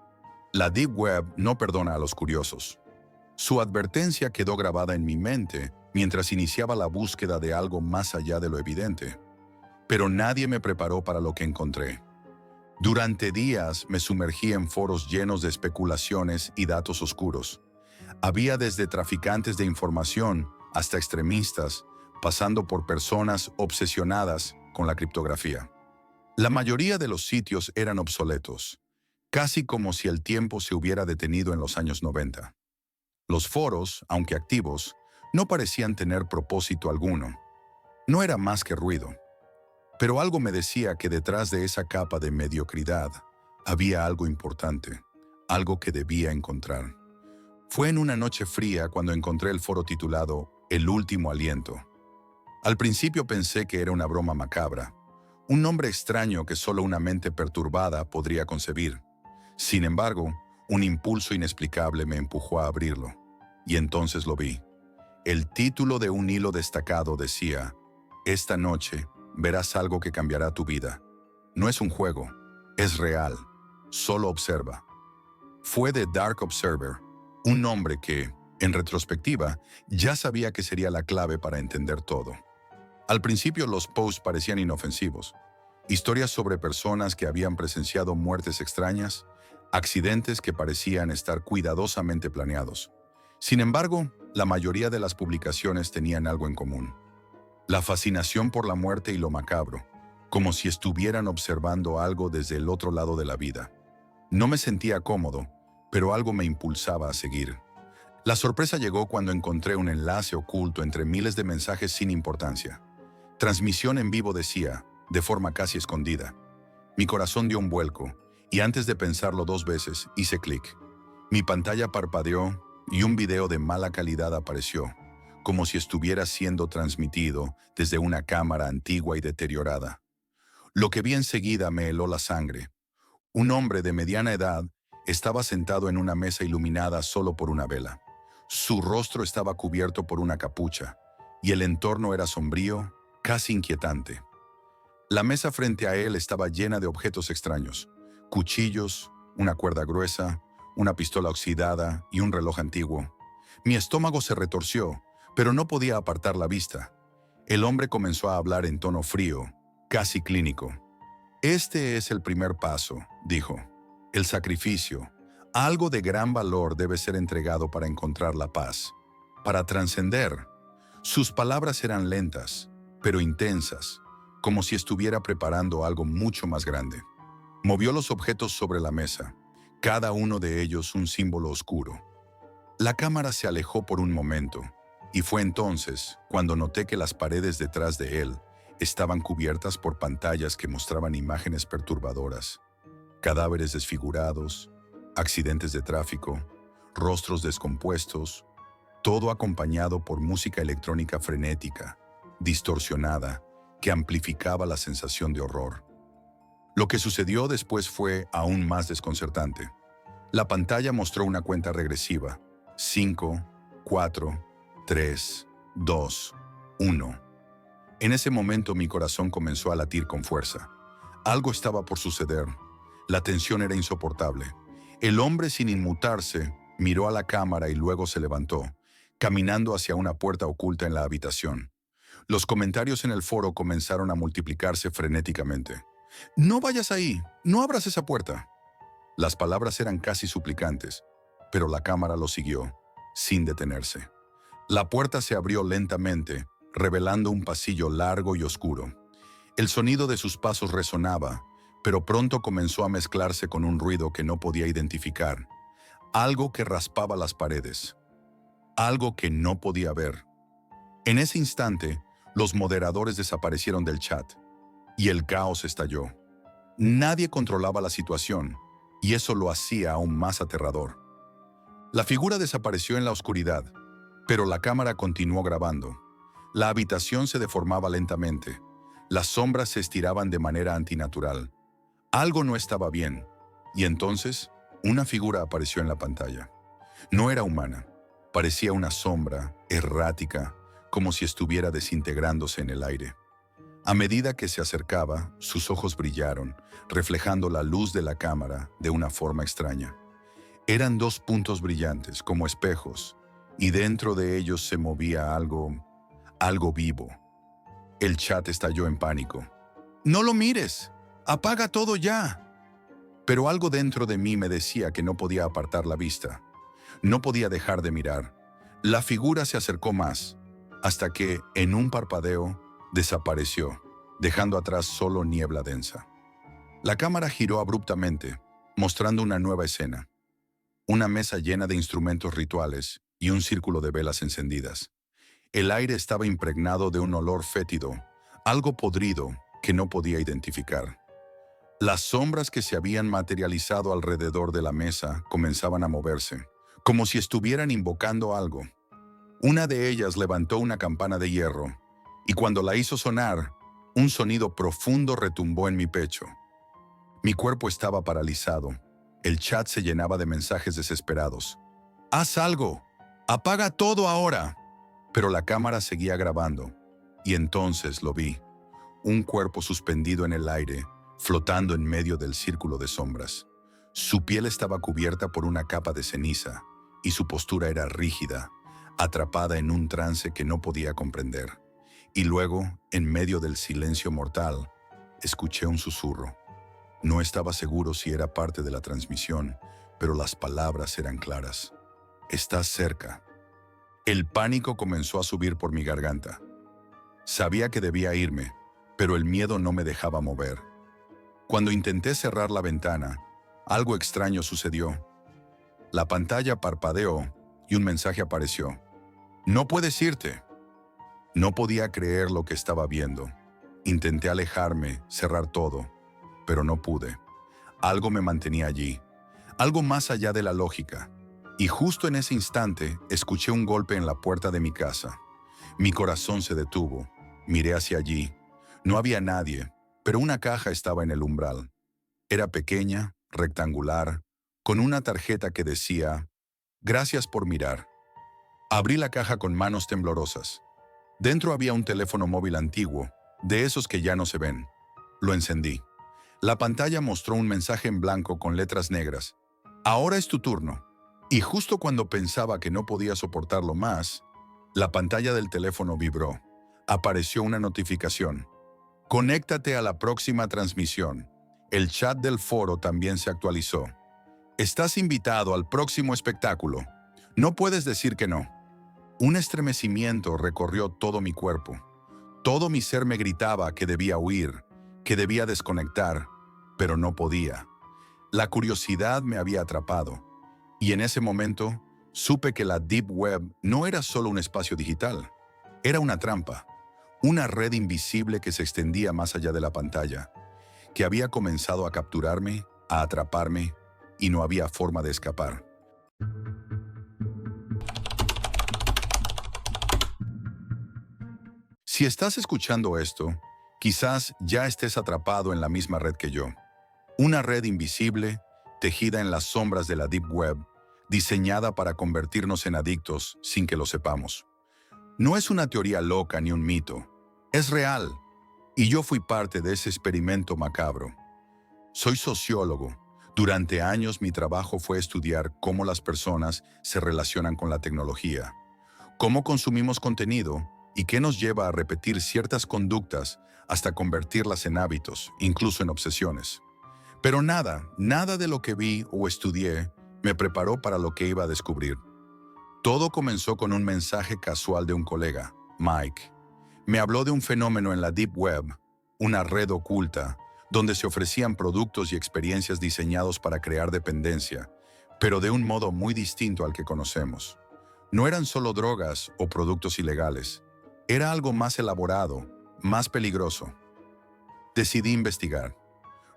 La Deep Web no perdona a los curiosos. Su advertencia quedó grabada en mi mente mientras iniciaba la búsqueda de algo más allá de lo evidente. Pero nadie me preparó para lo que encontré. Durante días me sumergí en foros llenos de especulaciones y datos oscuros. Había desde traficantes de información hasta extremistas, pasando por personas obsesionadas con la criptografía. La mayoría de los sitios eran obsoletos, casi como si el tiempo se hubiera detenido en los años 90. Los foros, aunque activos, no parecían tener propósito alguno. No era más que ruido. Pero algo me decía que detrás de esa capa de mediocridad había algo importante, algo que debía encontrar. Fue en una noche fría cuando encontré el foro titulado El Último Aliento. Al principio pensé que era una broma macabra, un nombre extraño que solo una mente perturbada podría concebir. Sin embargo, un impulso inexplicable me empujó a abrirlo, y entonces lo vi. El título de un hilo destacado decía: Esta noche verás algo que cambiará tu vida. No es un juego, es real. Solo observa. Fue de Dark Observer, un nombre que, en retrospectiva, ya sabía que sería la clave para entender todo. Al principio los posts parecían inofensivos. Historias sobre personas que habían presenciado muertes extrañas, accidentes que parecían estar cuidadosamente planeados. Sin embargo, la mayoría de las publicaciones tenían algo en común: la fascinación por la muerte y lo macabro, como si estuvieran observando algo desde el otro lado de la vida. No me sentía cómodo, pero algo me impulsaba a seguir. La sorpresa llegó cuando encontré un enlace oculto entre miles de mensajes sin importancia. Transmisión en vivo, decía, de forma casi escondida. Mi corazón dio un vuelco, y antes de pensarlo dos veces, hice clic. Mi pantalla parpadeó y un video de mala calidad apareció, como si estuviera siendo transmitido desde una cámara antigua y deteriorada. Lo que vi enseguida me heló la sangre. Un hombre de mediana edad estaba sentado en una mesa iluminada solo por una vela. Su rostro estaba cubierto por una capucha, y el entorno era sombrío, casi inquietante. La mesa frente a él estaba llena de objetos extraños: cuchillos, una cuerda gruesa, una pistola oxidada y un reloj antiguo. Mi estómago se retorció, pero no podía apartar la vista. El hombre comenzó a hablar en tono frío, casi clínico. Este es el primer paso, dijo. El sacrificio. Algo de gran valor debe ser entregado para encontrar la paz, para trascender. Sus palabras eran lentas, pero intensas, como si estuviera preparando algo mucho más grande. Movió los objetos sobre la mesa, cada uno de ellos un símbolo oscuro. La cámara se alejó por un momento, y fue entonces cuando noté que las paredes detrás de él estaban cubiertas por pantallas que mostraban imágenes perturbadoras: cadáveres desfigurados, accidentes de tráfico, rostros descompuestos, todo acompañado por música electrónica frenética, distorsionada, que amplificaba la sensación de horror. Lo que sucedió después fue aún más desconcertante. La pantalla mostró una cuenta regresiva: 5, 4, 3, 2, 1. En ese momento mi corazón comenzó a latir con fuerza. Algo estaba por suceder. La tensión era insoportable. El hombre, sin inmutarse, miró a la cámara y luego se levantó, caminando hacia una puerta oculta en la habitación. Los comentarios en el foro comenzaron a multiplicarse frenéticamente. «No vayas ahí, no abras esa puerta». Las palabras eran casi suplicantes, pero la cámara lo siguió, sin detenerse. La puerta se abrió lentamente, revelando un pasillo largo y oscuro. El sonido de sus pasos resonaba, pero pronto comenzó a mezclarse con un ruido que no podía identificar. Algo que raspaba las paredes. Algo que no podía ver. En ese instante, los moderadores desaparecieron del chat, y el caos estalló. Nadie controlaba la situación, y eso lo hacía aún más aterrador. La figura desapareció en la oscuridad, pero la cámara continuó grabando. La habitación se deformaba lentamente. Las sombras se estiraban de manera antinatural. Algo no estaba bien, y entonces Una figura apareció en la pantalla. No era humana. Parecía una sombra, errática, como si estuviera desintegrándose en el aire. A medida que se acercaba, sus ojos brillaron, reflejando la luz de la cámara de una forma extraña. Eran dos puntos brillantes, como espejos, y dentro de ellos se movía algo vivo. El chat estalló en pánico. ¡No lo mires! ¡Apaga todo ya! Pero algo dentro de mí me decía que no podía apartar la vista. No podía dejar de mirar. La figura se acercó más, hasta que, en un parpadeo, desapareció, dejando atrás solo niebla densa. La cámara giró abruptamente, mostrando una nueva escena. Una mesa llena de instrumentos rituales y un círculo de velas encendidas. El aire estaba impregnado de un olor fétido, algo podrido que no podía identificar. Las sombras que se habían materializado alrededor de la mesa comenzaban a moverse, como si estuvieran invocando algo. Una de ellas levantó una campana de hierro, y cuando la hizo sonar, un sonido profundo retumbó en mi pecho. Mi cuerpo estaba paralizado. El chat se llenaba de mensajes desesperados. ¡Haz algo! ¡Apaga todo ahora! Pero la cámara seguía grabando, y entonces lo vi. Un cuerpo suspendido en el aire, flotando en medio del círculo de sombras. Su piel estaba cubierta por una capa de ceniza, y su postura era rígida, atrapada en un trance que no podía comprender. Y luego, en medio del silencio mortal, escuché un susurro. No estaba seguro si era parte de la transmisión, pero las palabras eran claras. «Estás cerca». El pánico comenzó a subir por mi garganta. Sabía que debía irme, pero el miedo no me dejaba mover. Cuando intenté cerrar la ventana, algo extraño sucedió. La pantalla parpadeó y un mensaje apareció. «No puedes irte». No podía creer lo que estaba viendo. Intenté alejarme, cerrar todo, pero no pude. Algo me mantenía allí, algo más allá de la lógica. Y justo en ese instante, escuché un golpe en la puerta de mi casa. Mi corazón se detuvo. Miré hacia allí. No había nadie, pero una caja estaba en el umbral. Era pequeña, rectangular, con una tarjeta que decía: «Gracias por mirar». Abrí la caja con manos temblorosas. Dentro había un teléfono móvil antiguo, de esos que ya no se ven. Lo encendí. La pantalla mostró un mensaje en blanco con letras negras. «Ahora es tu turno». Y justo cuando pensaba que no podía soportarlo más, la pantalla del teléfono vibró. Apareció una notificación. «Conéctate a la próxima transmisión». El chat del foro también se actualizó. «Estás invitado al próximo espectáculo. No puedes decir que no». Un estremecimiento recorrió todo mi cuerpo. Todo mi ser me gritaba que debía huir, que debía desconectar, pero no podía. La curiosidad me había atrapado. Y en ese momento, supe que la Deep Web no era solo un espacio digital. Era una trampa, una red invisible que se extendía más allá de la pantalla, que había comenzado a capturarme, a atraparme, y no había forma de escapar. Si estás escuchando esto, quizás ya estés atrapado en la misma red que yo. Una red invisible, tejida en las sombras de la Deep Web, diseñada para convertirnos en adictos sin que lo sepamos. No es una teoría loca ni un mito. Es real. Y yo fui parte de ese experimento macabro. Soy sociólogo. Durante años mi trabajo fue estudiar cómo las personas se relacionan con la tecnología, cómo consumimos contenido y qué nos lleva a repetir ciertas conductas hasta convertirlas en hábitos, incluso en obsesiones. Pero nada de lo que vi o estudié me preparó para lo que iba a descubrir. Todo comenzó con un mensaje casual de un colega, Mike. Me habló de un fenómeno en la Deep Web, una red oculta, donde se ofrecían productos y experiencias diseñados para crear dependencia, pero de un modo muy distinto al que conocemos. No eran solo drogas o productos ilegales, era algo más elaborado, más peligroso. Decidí investigar.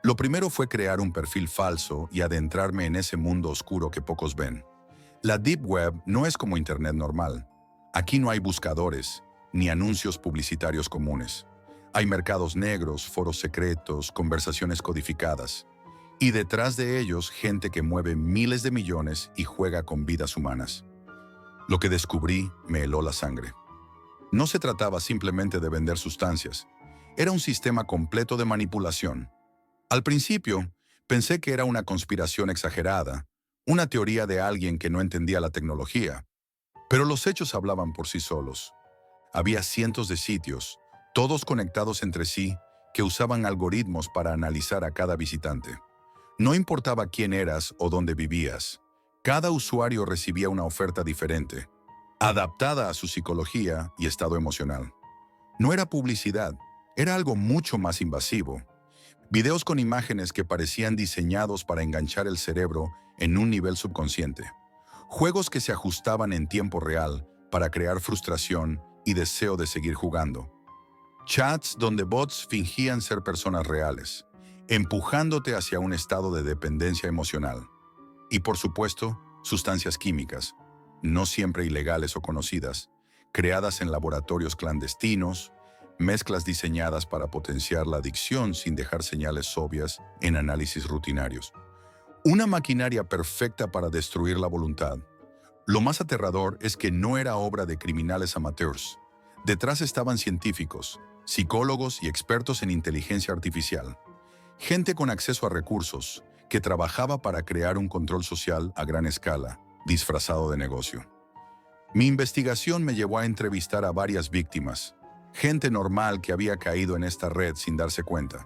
Lo primero fue crear un perfil falso y adentrarme en ese mundo oscuro que pocos ven. La Deep Web no es como Internet normal. Aquí no hay buscadores, ni anuncios publicitarios comunes. Hay mercados negros, foros secretos, conversaciones codificadas. Y detrás de ellos, gente que mueve miles de millones y juega con vidas humanas. Lo que descubrí me heló la sangre. No se trataba simplemente de vender sustancias. Era un sistema completo de manipulación. Al principio, pensé que era una conspiración exagerada, una teoría de alguien que no entendía la tecnología. Pero los hechos hablaban por sí solos. Había cientos de sitios, todos conectados entre sí, que usaban algoritmos para analizar a cada visitante. No importaba quién eras o dónde vivías. Cada usuario recibía una oferta diferente, adaptada a su psicología y estado emocional. No era publicidad, era algo mucho más invasivo. Videos con imágenes que parecían diseñados para enganchar el cerebro en un nivel subconsciente. Juegos que se ajustaban en tiempo real para crear frustración y deseo de seguir jugando. Chats donde bots fingían ser personas reales, empujándote hacia un estado de dependencia emocional. Y por supuesto, sustancias químicas, no siempre ilegales o conocidas, creadas en laboratorios clandestinos, mezclas diseñadas para potenciar la adicción sin dejar señales obvias en análisis rutinarios. Una maquinaria perfecta para destruir la voluntad. Lo más aterrador es que no era obra de criminales amateurs. Detrás estaban científicos, psicólogos y expertos en inteligencia artificial. Gente con acceso a recursos, que trabajaba para crear un control social a gran escala, disfrazado de negocio. Mi investigación me llevó a entrevistar a varias víctimas, gente normal que había caído en esta red sin darse cuenta.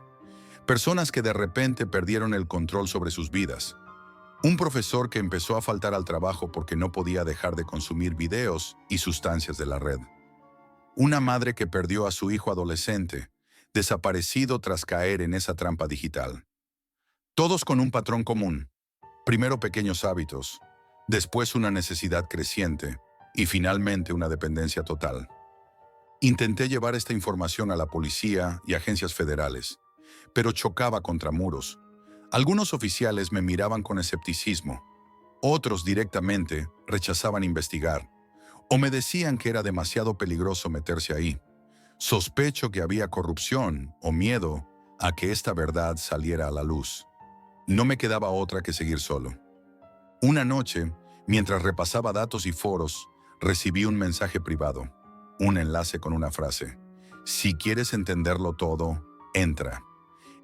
Personas que de repente perdieron el control sobre sus vidas. Un profesor que empezó a faltar al trabajo porque no podía dejar de consumir videos y sustancias de la red. Una madre que perdió a su hijo adolescente, desaparecido tras caer en esa trampa digital. Todos con un patrón común. Primero pequeños hábitos, después una necesidad creciente y finalmente una dependencia total. Intenté llevar esta información a la policía y agencias federales, pero chocaba contra muros. Algunos oficiales me miraban con escepticismo, otros directamente rechazaban investigar, o me decían que era demasiado peligroso meterse ahí. Sospecho que había corrupción o miedo a que esta verdad saliera a la luz. No me quedaba otra que seguir solo. Una noche, mientras repasaba datos y foros, recibí un mensaje privado, un enlace con una frase: si quieres entenderlo todo, entra.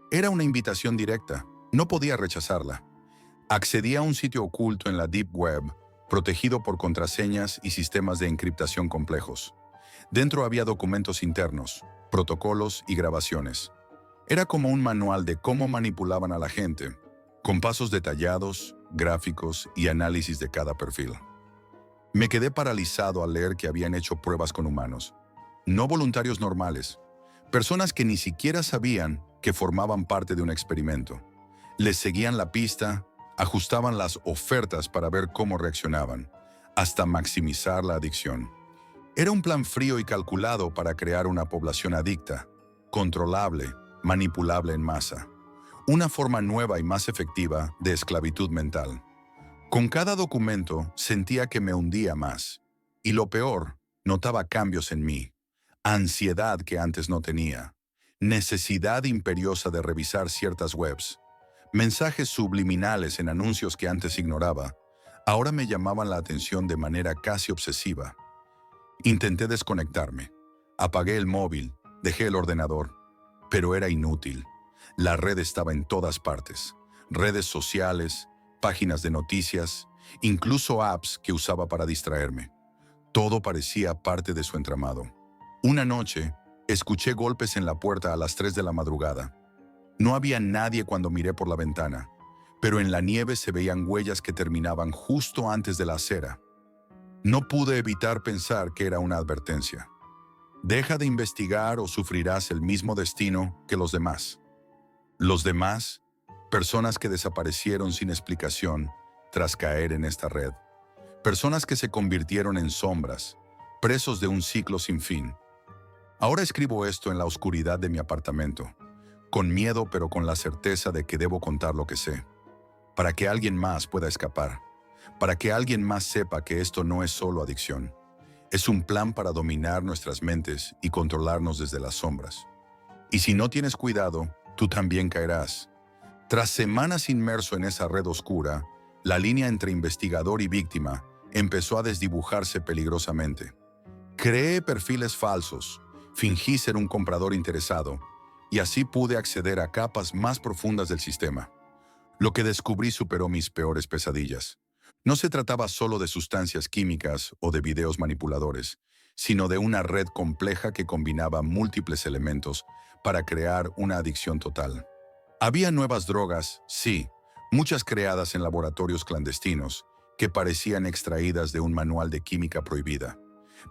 Era una invitación directa, no podía rechazarla. Accedí a un sitio oculto en la Deep Web, protegido por contraseñas y sistemas de encriptación complejos. Dentro había documentos internos, protocolos y grabaciones. Era como un manual de cómo manipulaban a la gente, con pasos detallados, gráficos y análisis de cada perfil. Me quedé paralizado al leer que habían hecho pruebas con humanos, no voluntarios normales, personas que ni siquiera sabían que formaban parte de un experimento. Les seguían la pista, ajustaban las ofertas para ver cómo reaccionaban, hasta maximizar la adicción. Era un plan frío y calculado para crear una población adicta, controlable, manipulable en masa. Una forma nueva y más efectiva de esclavitud mental. Con cada documento sentía que me hundía más. Y lo peor, notaba cambios en mí. Ansiedad que antes no tenía. Necesidad imperiosa de revisar ciertas webs. Mensajes subliminales en anuncios que antes ignoraba. Ahora me llamaban la atención de manera casi obsesiva. Intenté desconectarme. Apagué el móvil, dejé el ordenador. Pero era inútil. La red estaba en todas partes. Redes sociales, páginas de noticias, incluso apps que usaba para distraerme. Todo parecía parte de su entramado. Una noche, escuché golpes en la puerta a las 3 de la madrugada. No había nadie cuando miré por la ventana, pero en la nieve se veían huellas que terminaban justo antes de la acera. No pude evitar pensar que era una advertencia. Deja de investigar o sufrirás el mismo destino que los demás. Los demás, personas que desaparecieron sin explicación tras caer en esta red. Personas que se convirtieron en sombras, presos de un ciclo sin fin. Ahora escribo esto en la oscuridad de mi apartamento, con miedo pero con la certeza de que debo contar lo que sé, para que alguien más pueda escapar, para que alguien más sepa que esto no es solo adicción. Es un plan para dominar nuestras mentes y controlarnos desde las sombras. Y si no tienes cuidado, tú también caerás. Tras semanas inmerso en esa red oscura, la línea entre investigador y víctima empezó a desdibujarse peligrosamente. Creé perfiles falsos, fingí ser un comprador interesado, y así pude acceder a capas más profundas del sistema. Lo que descubrí superó mis peores pesadillas. No se trataba solo de sustancias químicas o de videos manipuladores, sino de una red compleja que combinaba múltiples elementos para crear una adicción total. Había nuevas drogas, sí, muchas creadas en laboratorios clandestinos, que parecían extraídas de un manual de química prohibida.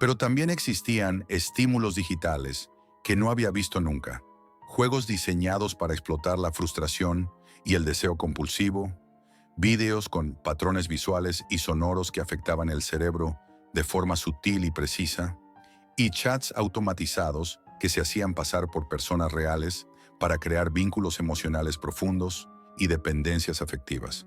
Pero también existían estímulos digitales que no había visto nunca, juegos diseñados para explotar la frustración y el deseo compulsivo, vídeos con patrones visuales y sonoros que afectaban el cerebro de forma sutil y precisa, y chats automatizados que se hacían pasar por personas reales para crear vínculos emocionales profundos y dependencias afectivas.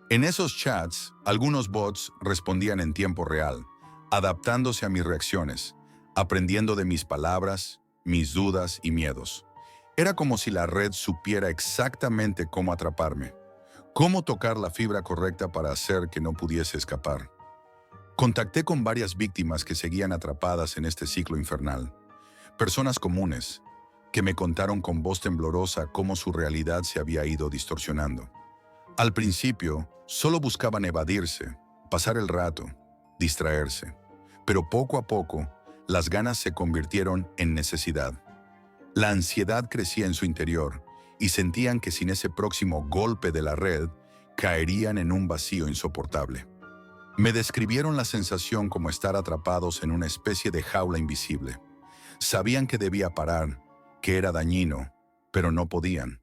En esos chats, algunos bots respondían en tiempo real, adaptándose a mis reacciones, aprendiendo de mis palabras, mis dudas y miedos. Era como si la red supiera exactamente cómo atraparme, cómo tocar la fibra correcta para hacer que no pudiese escapar. Contacté con varias víctimas que seguían atrapadas en este ciclo infernal. Personas comunes, que me contaron con voz temblorosa cómo su realidad se había ido distorsionando. Al principio, solo buscaban evadirse, pasar el rato, distraerse. Pero poco a poco, las ganas se convirtieron en necesidad. La ansiedad crecía en su interior y sentían que sin ese próximo golpe de la red, caerían en un vacío insoportable. Me describieron la sensación como estar atrapados en una especie de jaula invisible. Sabían que debía parar, que era dañino, pero no podían.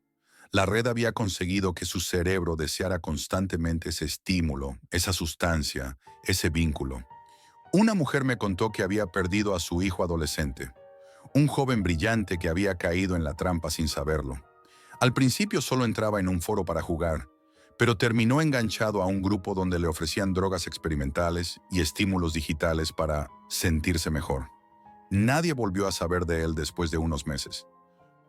La red había conseguido que su cerebro deseara constantemente ese estímulo, esa sustancia, ese vínculo. Una mujer me contó que había perdido a su hijo adolescente, un joven brillante que había caído en la trampa sin saberlo. Al principio solo entraba en un foro para jugar, pero terminó enganchado a un grupo donde le ofrecían drogas experimentales y estímulos digitales para sentirse mejor. Nadie volvió a saber de él después de unos meses.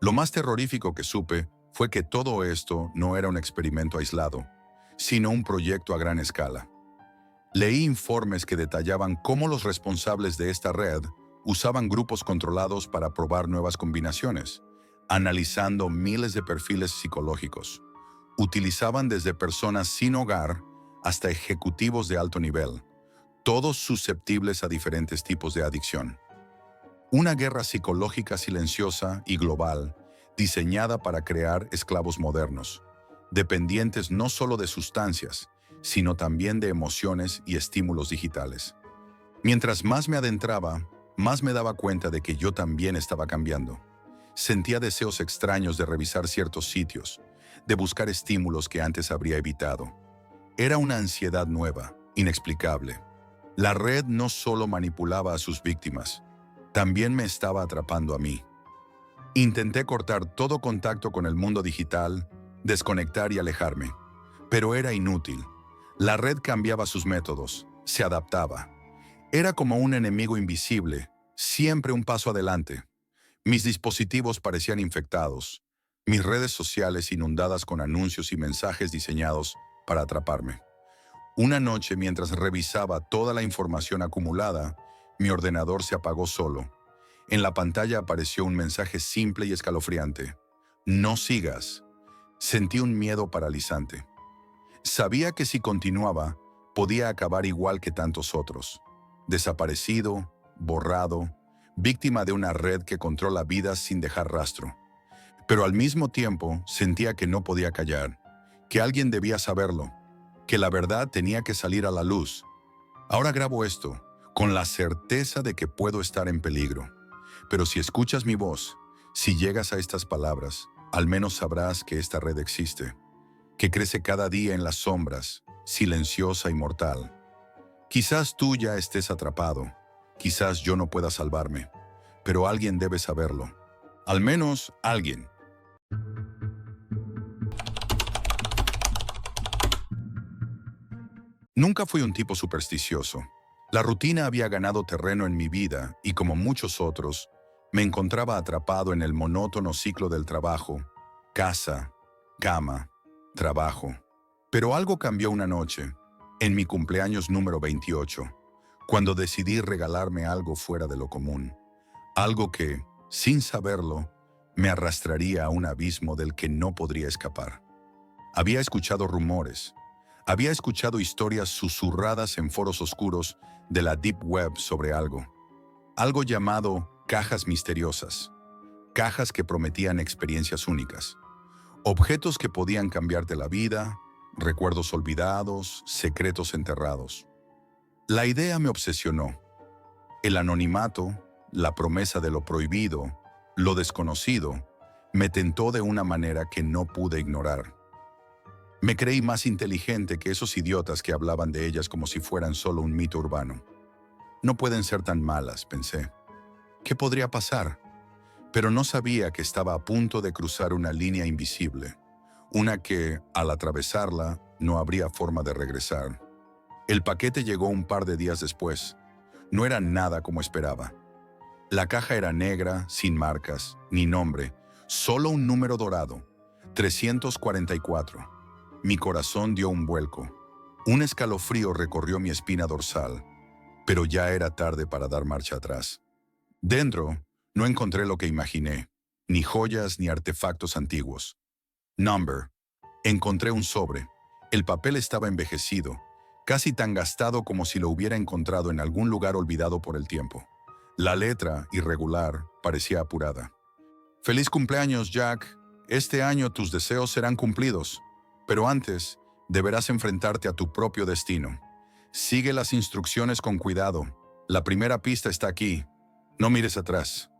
Lo más terrorífico que supe fue que todo esto no era un experimento aislado, sino un proyecto a gran escala. Leí informes que detallaban cómo los responsables de esta red usaban grupos controlados para probar nuevas combinaciones, analizando miles de perfiles psicológicos. Utilizaban desde personas sin hogar hasta ejecutivos de alto nivel, todos susceptibles a diferentes tipos de adicción. Una guerra psicológica silenciosa y global, diseñada para crear esclavos modernos, dependientes no solo de sustancias, sino también de emociones y estímulos digitales. Mientras más me adentraba, más me daba cuenta de que yo también estaba cambiando. Sentía deseos extraños de revisar ciertos sitios, de buscar estímulos que antes habría evitado. Era una ansiedad nueva, inexplicable. La red no solo manipulaba a sus víctimas, también me estaba atrapando a mí. Intenté cortar todo contacto con el mundo digital, desconectar y alejarme, pero era inútil. La red cambiaba sus métodos, se adaptaba. Era como un enemigo invisible, siempre un paso adelante. Mis dispositivos parecían infectados, mis redes sociales inundadas con anuncios y mensajes diseñados para atraparme. Una noche, mientras revisaba toda la información acumulada, mi ordenador se apagó solo. En la pantalla apareció un mensaje simple y escalofriante. No sigas. Sentí un miedo paralizante. Sabía que si continuaba, podía acabar igual que tantos otros. Desaparecido, borrado, víctima de una red que controla vidas sin dejar rastro. Pero al mismo tiempo sentía que no podía callar, que alguien debía saberlo, que la verdad tenía que salir a la luz. Ahora grabo esto, con la certeza de que puedo estar en peligro. Pero si escuchas mi voz, si llegas a estas palabras, al menos sabrás que esta red existe, que crece cada día en las sombras, silenciosa y mortal. Quizás tú ya estés atrapado, quizás yo no pueda salvarme, pero alguien debe saberlo. Al menos alguien. Nunca fui un tipo supersticioso. La rutina había ganado terreno en mi vida y, como muchos otros, me encontraba atrapado en el monótono ciclo del trabajo, casa, cama, trabajo. Pero algo cambió una noche, en mi cumpleaños número 28, cuando decidí regalarme algo fuera de lo común. Algo que, sin saberlo, me arrastraría a un abismo del que no podría escapar. Había escuchado rumores, había escuchado historias susurradas en foros oscuros de la Deep Web sobre algo llamado cajas misteriosas, cajas que prometían experiencias únicas, objetos que podían cambiarte la vida, recuerdos olvidados, secretos enterrados. La idea me obsesionó. El anonimato, la promesa de lo prohibido, lo desconocido, me tentó de una manera que no pude ignorar. Me creí más inteligente que esos idiotas que hablaban de ellas como si fueran solo un mito urbano. No pueden ser tan malas, pensé. ¿Qué podría pasar? Pero no sabía que estaba a punto de cruzar una línea invisible, una que, al atravesarla, no habría forma de regresar. El paquete llegó un par de días después. No era nada como esperaba. La caja era negra, sin marcas, ni nombre, solo un número dorado, 344. Mi corazón dio un vuelco. Un escalofrío recorrió mi espina dorsal, pero ya era tarde para dar marcha atrás. Dentro, no encontré lo que imaginé, ni joyas ni artefactos antiguos. Number. Encontré un sobre. El papel estaba envejecido, casi tan gastado como si lo hubiera encontrado en algún lugar olvidado por el tiempo. La letra, irregular, parecía apurada. «Feliz cumpleaños, Jack. Este año tus deseos serán cumplidos. Pero antes, deberás enfrentarte a tu propio destino. Sigue las instrucciones con cuidado. La primera pista está aquí. No mires atrás».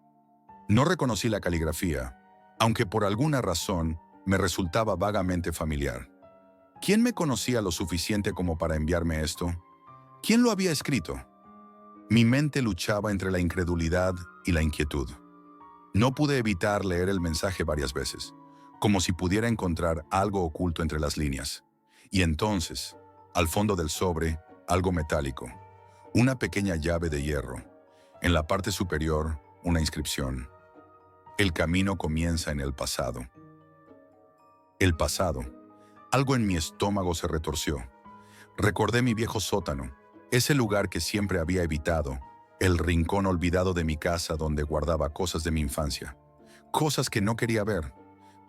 No reconocí la caligrafía, aunque por alguna razón me resultaba vagamente familiar. ¿Quién me conocía lo suficiente como para enviarme esto? ¿Quién lo había escrito? Mi mente luchaba entre la incredulidad y la inquietud. No pude evitar leer el mensaje varias veces, como si pudiera encontrar algo oculto entre las líneas. Y entonces, al fondo del sobre, algo metálico, una pequeña llave de hierro. En la parte superior, una inscripción. El camino comienza en el pasado. El pasado. Algo en mi estómago se retorció. Recordé mi viejo sótano, ese lugar que siempre había evitado, el rincón olvidado de mi casa donde guardaba cosas de mi infancia, cosas que no quería ver.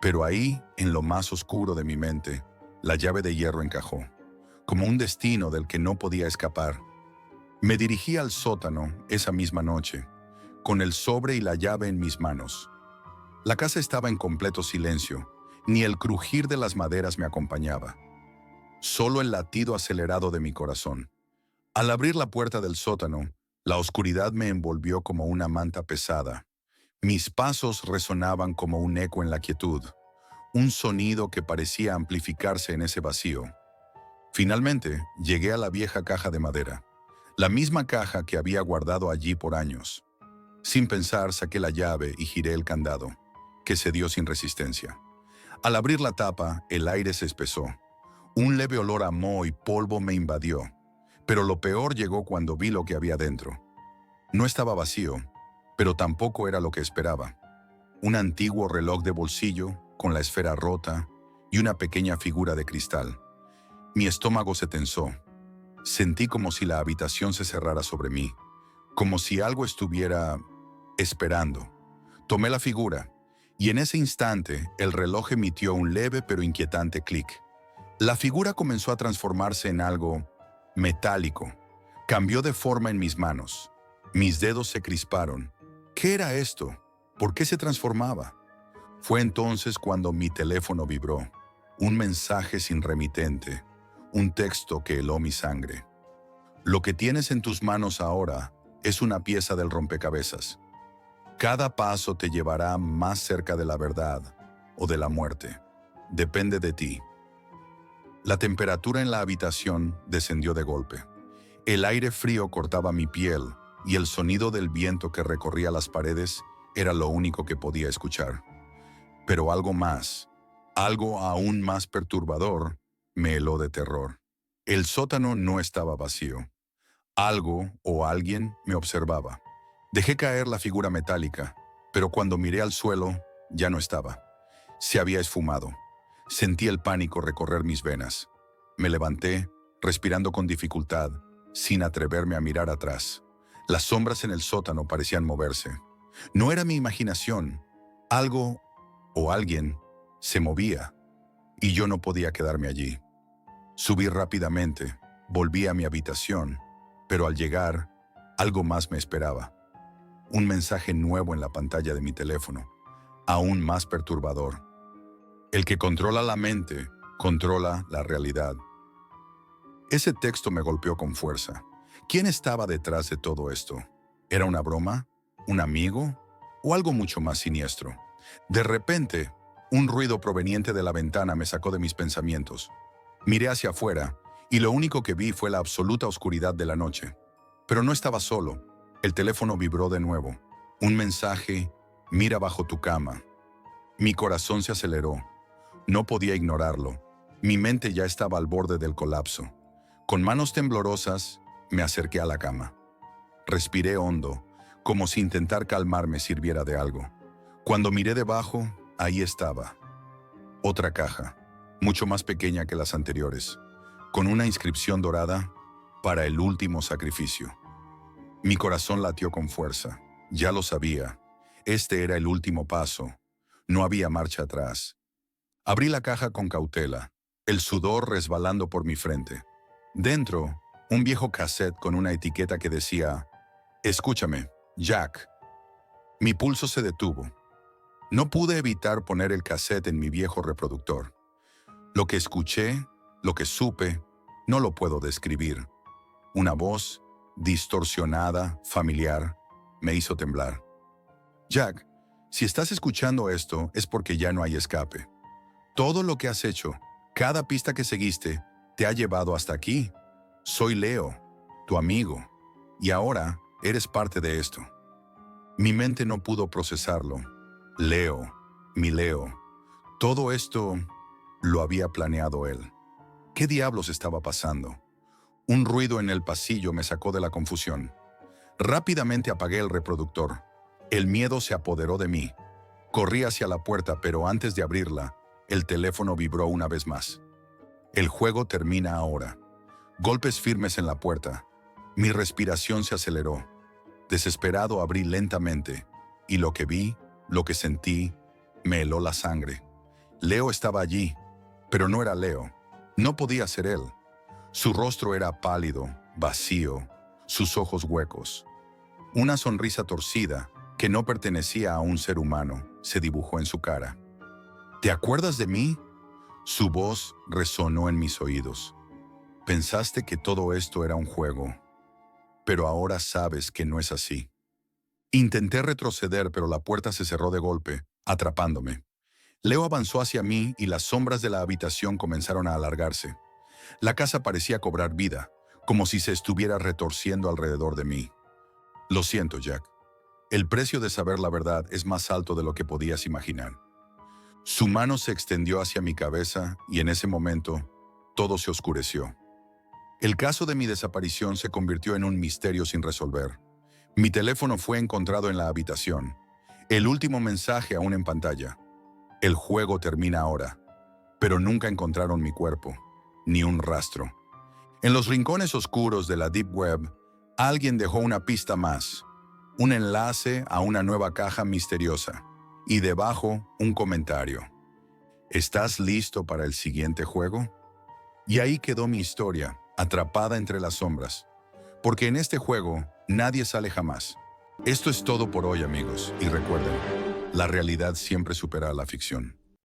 Pero ahí, en lo más oscuro de mi mente, la llave de hierro encajó, como un destino del que no podía escapar. Me dirigí al sótano esa misma noche, con el sobre y la llave en mis manos. La casa estaba en completo silencio, ni el crujir de las maderas me acompañaba. Solo el latido acelerado de mi corazón. Al abrir la puerta del sótano, la oscuridad me envolvió como una manta pesada. Mis pasos resonaban como un eco en la quietud, un sonido que parecía amplificarse en ese vacío. Finalmente, llegué a la vieja caja de madera, la misma caja que había guardado allí por años. Sin pensar, saqué la llave y giré el candado, que cedió sin resistencia. Al abrir la tapa, el aire se espesó. Un leve olor a moho y polvo me invadió, pero lo peor llegó cuando vi lo que había dentro. No estaba vacío, pero tampoco era lo que esperaba. Un antiguo reloj de bolsillo, con la esfera rota, y una pequeña figura de cristal. Mi estómago se tensó. Sentí como si la habitación se cerrara sobre mí, como si algo estuviera esperando. Tomé la figura, y en ese instante el reloj emitió un leve pero inquietante clic. La figura comenzó a transformarse en algo metálico. Cambió de forma en mis manos. Mis dedos se crisparon. ¿Qué era esto? ¿Por qué se transformaba? Fue entonces cuando mi teléfono vibró. Un mensaje sin remitente. Un texto que heló mi sangre. Lo que tienes en tus manos ahora es una pieza del rompecabezas. Cada paso te llevará más cerca de la verdad o de la muerte. Depende de ti. La temperatura en la habitación descendió de golpe. El aire frío cortaba mi piel y el sonido del viento que recorría las paredes era lo único que podía escuchar. Pero algo más, algo aún más perturbador, me heló de terror. El sótano no estaba vacío. Algo o alguien me observaba. Dejé caer la figura metálica, pero cuando miré al suelo, ya no estaba. Se había esfumado. Sentí el pánico recorrer mis venas. Me levanté, respirando con dificultad, sin atreverme a mirar atrás. Las sombras en el sótano parecían moverse. No era mi imaginación. Algo o alguien se movía y yo no podía quedarme allí. Subí rápidamente, volví a mi habitación, pero al llegar, algo más me esperaba. Un mensaje nuevo en la pantalla de mi teléfono, aún más perturbador. El que controla la mente, controla la realidad. Ese texto me golpeó con fuerza. ¿Quién estaba detrás de todo esto? ¿Era una broma? ¿Un amigo? ¿O algo mucho más siniestro? De repente, un ruido proveniente de la ventana me sacó de mis pensamientos. Miré hacia afuera y lo único que vi fue la absoluta oscuridad de la noche. Pero no estaba solo. El teléfono vibró de nuevo. Un mensaje: mira bajo tu cama. Mi corazón se aceleró. No podía ignorarlo. Mi mente ya estaba al borde del colapso. Con manos temblorosas, me acerqué a la cama. Respiré hondo, como si intentar calmarme sirviera de algo. Cuando miré debajo, ahí estaba. Otra caja, mucho más pequeña que las anteriores, con una inscripción dorada: para el último sacrificio. Mi corazón latió con fuerza. Ya lo sabía. Este era el último paso. No había marcha atrás. Abrí la caja con cautela, el sudor resbalando por mi frente. Dentro, un viejo cassette con una etiqueta que decía: escúchame, Jack. Mi pulso se detuvo. No pude evitar poner el cassette en mi viejo reproductor. Lo que escuché, lo que supe, no lo puedo describir. Una voz, distorsionada, familiar, me hizo temblar. Jack, si estás escuchando esto es porque ya no hay escape. Todo lo que has hecho, cada pista que seguiste, te ha llevado hasta aquí. Soy Leo, tu amigo, y ahora eres parte de esto. Mi mente no pudo procesarlo. Leo, mi Leo, todo esto lo había planeado él. ¿Qué diablos estaba pasando? Un ruido en el pasillo me sacó de la confusión. Rápidamente apagué el reproductor. El miedo se apoderó de mí. Corrí hacia la puerta, pero antes de abrirla, el teléfono vibró una vez más. El juego termina ahora. Golpes firmes en la puerta. Mi respiración se aceleró. Desesperado abrí lentamente, y lo que vi, lo que sentí, me heló la sangre. Leo estaba allí, pero no era Leo. No podía ser él. Su rostro era pálido, vacío, sus ojos huecos. Una sonrisa torcida, que no pertenecía a un ser humano, se dibujó en su cara. ¿Te acuerdas de mí? Su voz resonó en mis oídos. Pensaste que todo esto era un juego, pero ahora sabes que no es así. Intenté retroceder, pero la puerta se cerró de golpe, atrapándome. Leo avanzó hacia mí y las sombras de la habitación comenzaron a alargarse. La casa parecía cobrar vida, como si se estuviera retorciendo alrededor de mí. Lo siento, Jack. El precio de saber la verdad es más alto de lo que podías imaginar. Su mano se extendió hacia mi cabeza y en ese momento, todo se oscureció. El caso de mi desaparición se convirtió en un misterio sin resolver. Mi teléfono fue encontrado en la habitación. El último mensaje aún en pantalla. El juego termina ahora. Pero nunca encontraron mi cuerpo, ni un rastro. En los rincones oscuros de la Deep Web, alguien dejó una pista más. Un enlace a una nueva caja misteriosa. Y debajo, un comentario. ¿Estás listo para el siguiente juego? Y ahí quedó mi historia, atrapada entre las sombras. Porque en este juego, nadie sale jamás. Esto es todo por hoy, amigos, y recuerden, la realidad siempre supera a la ficción.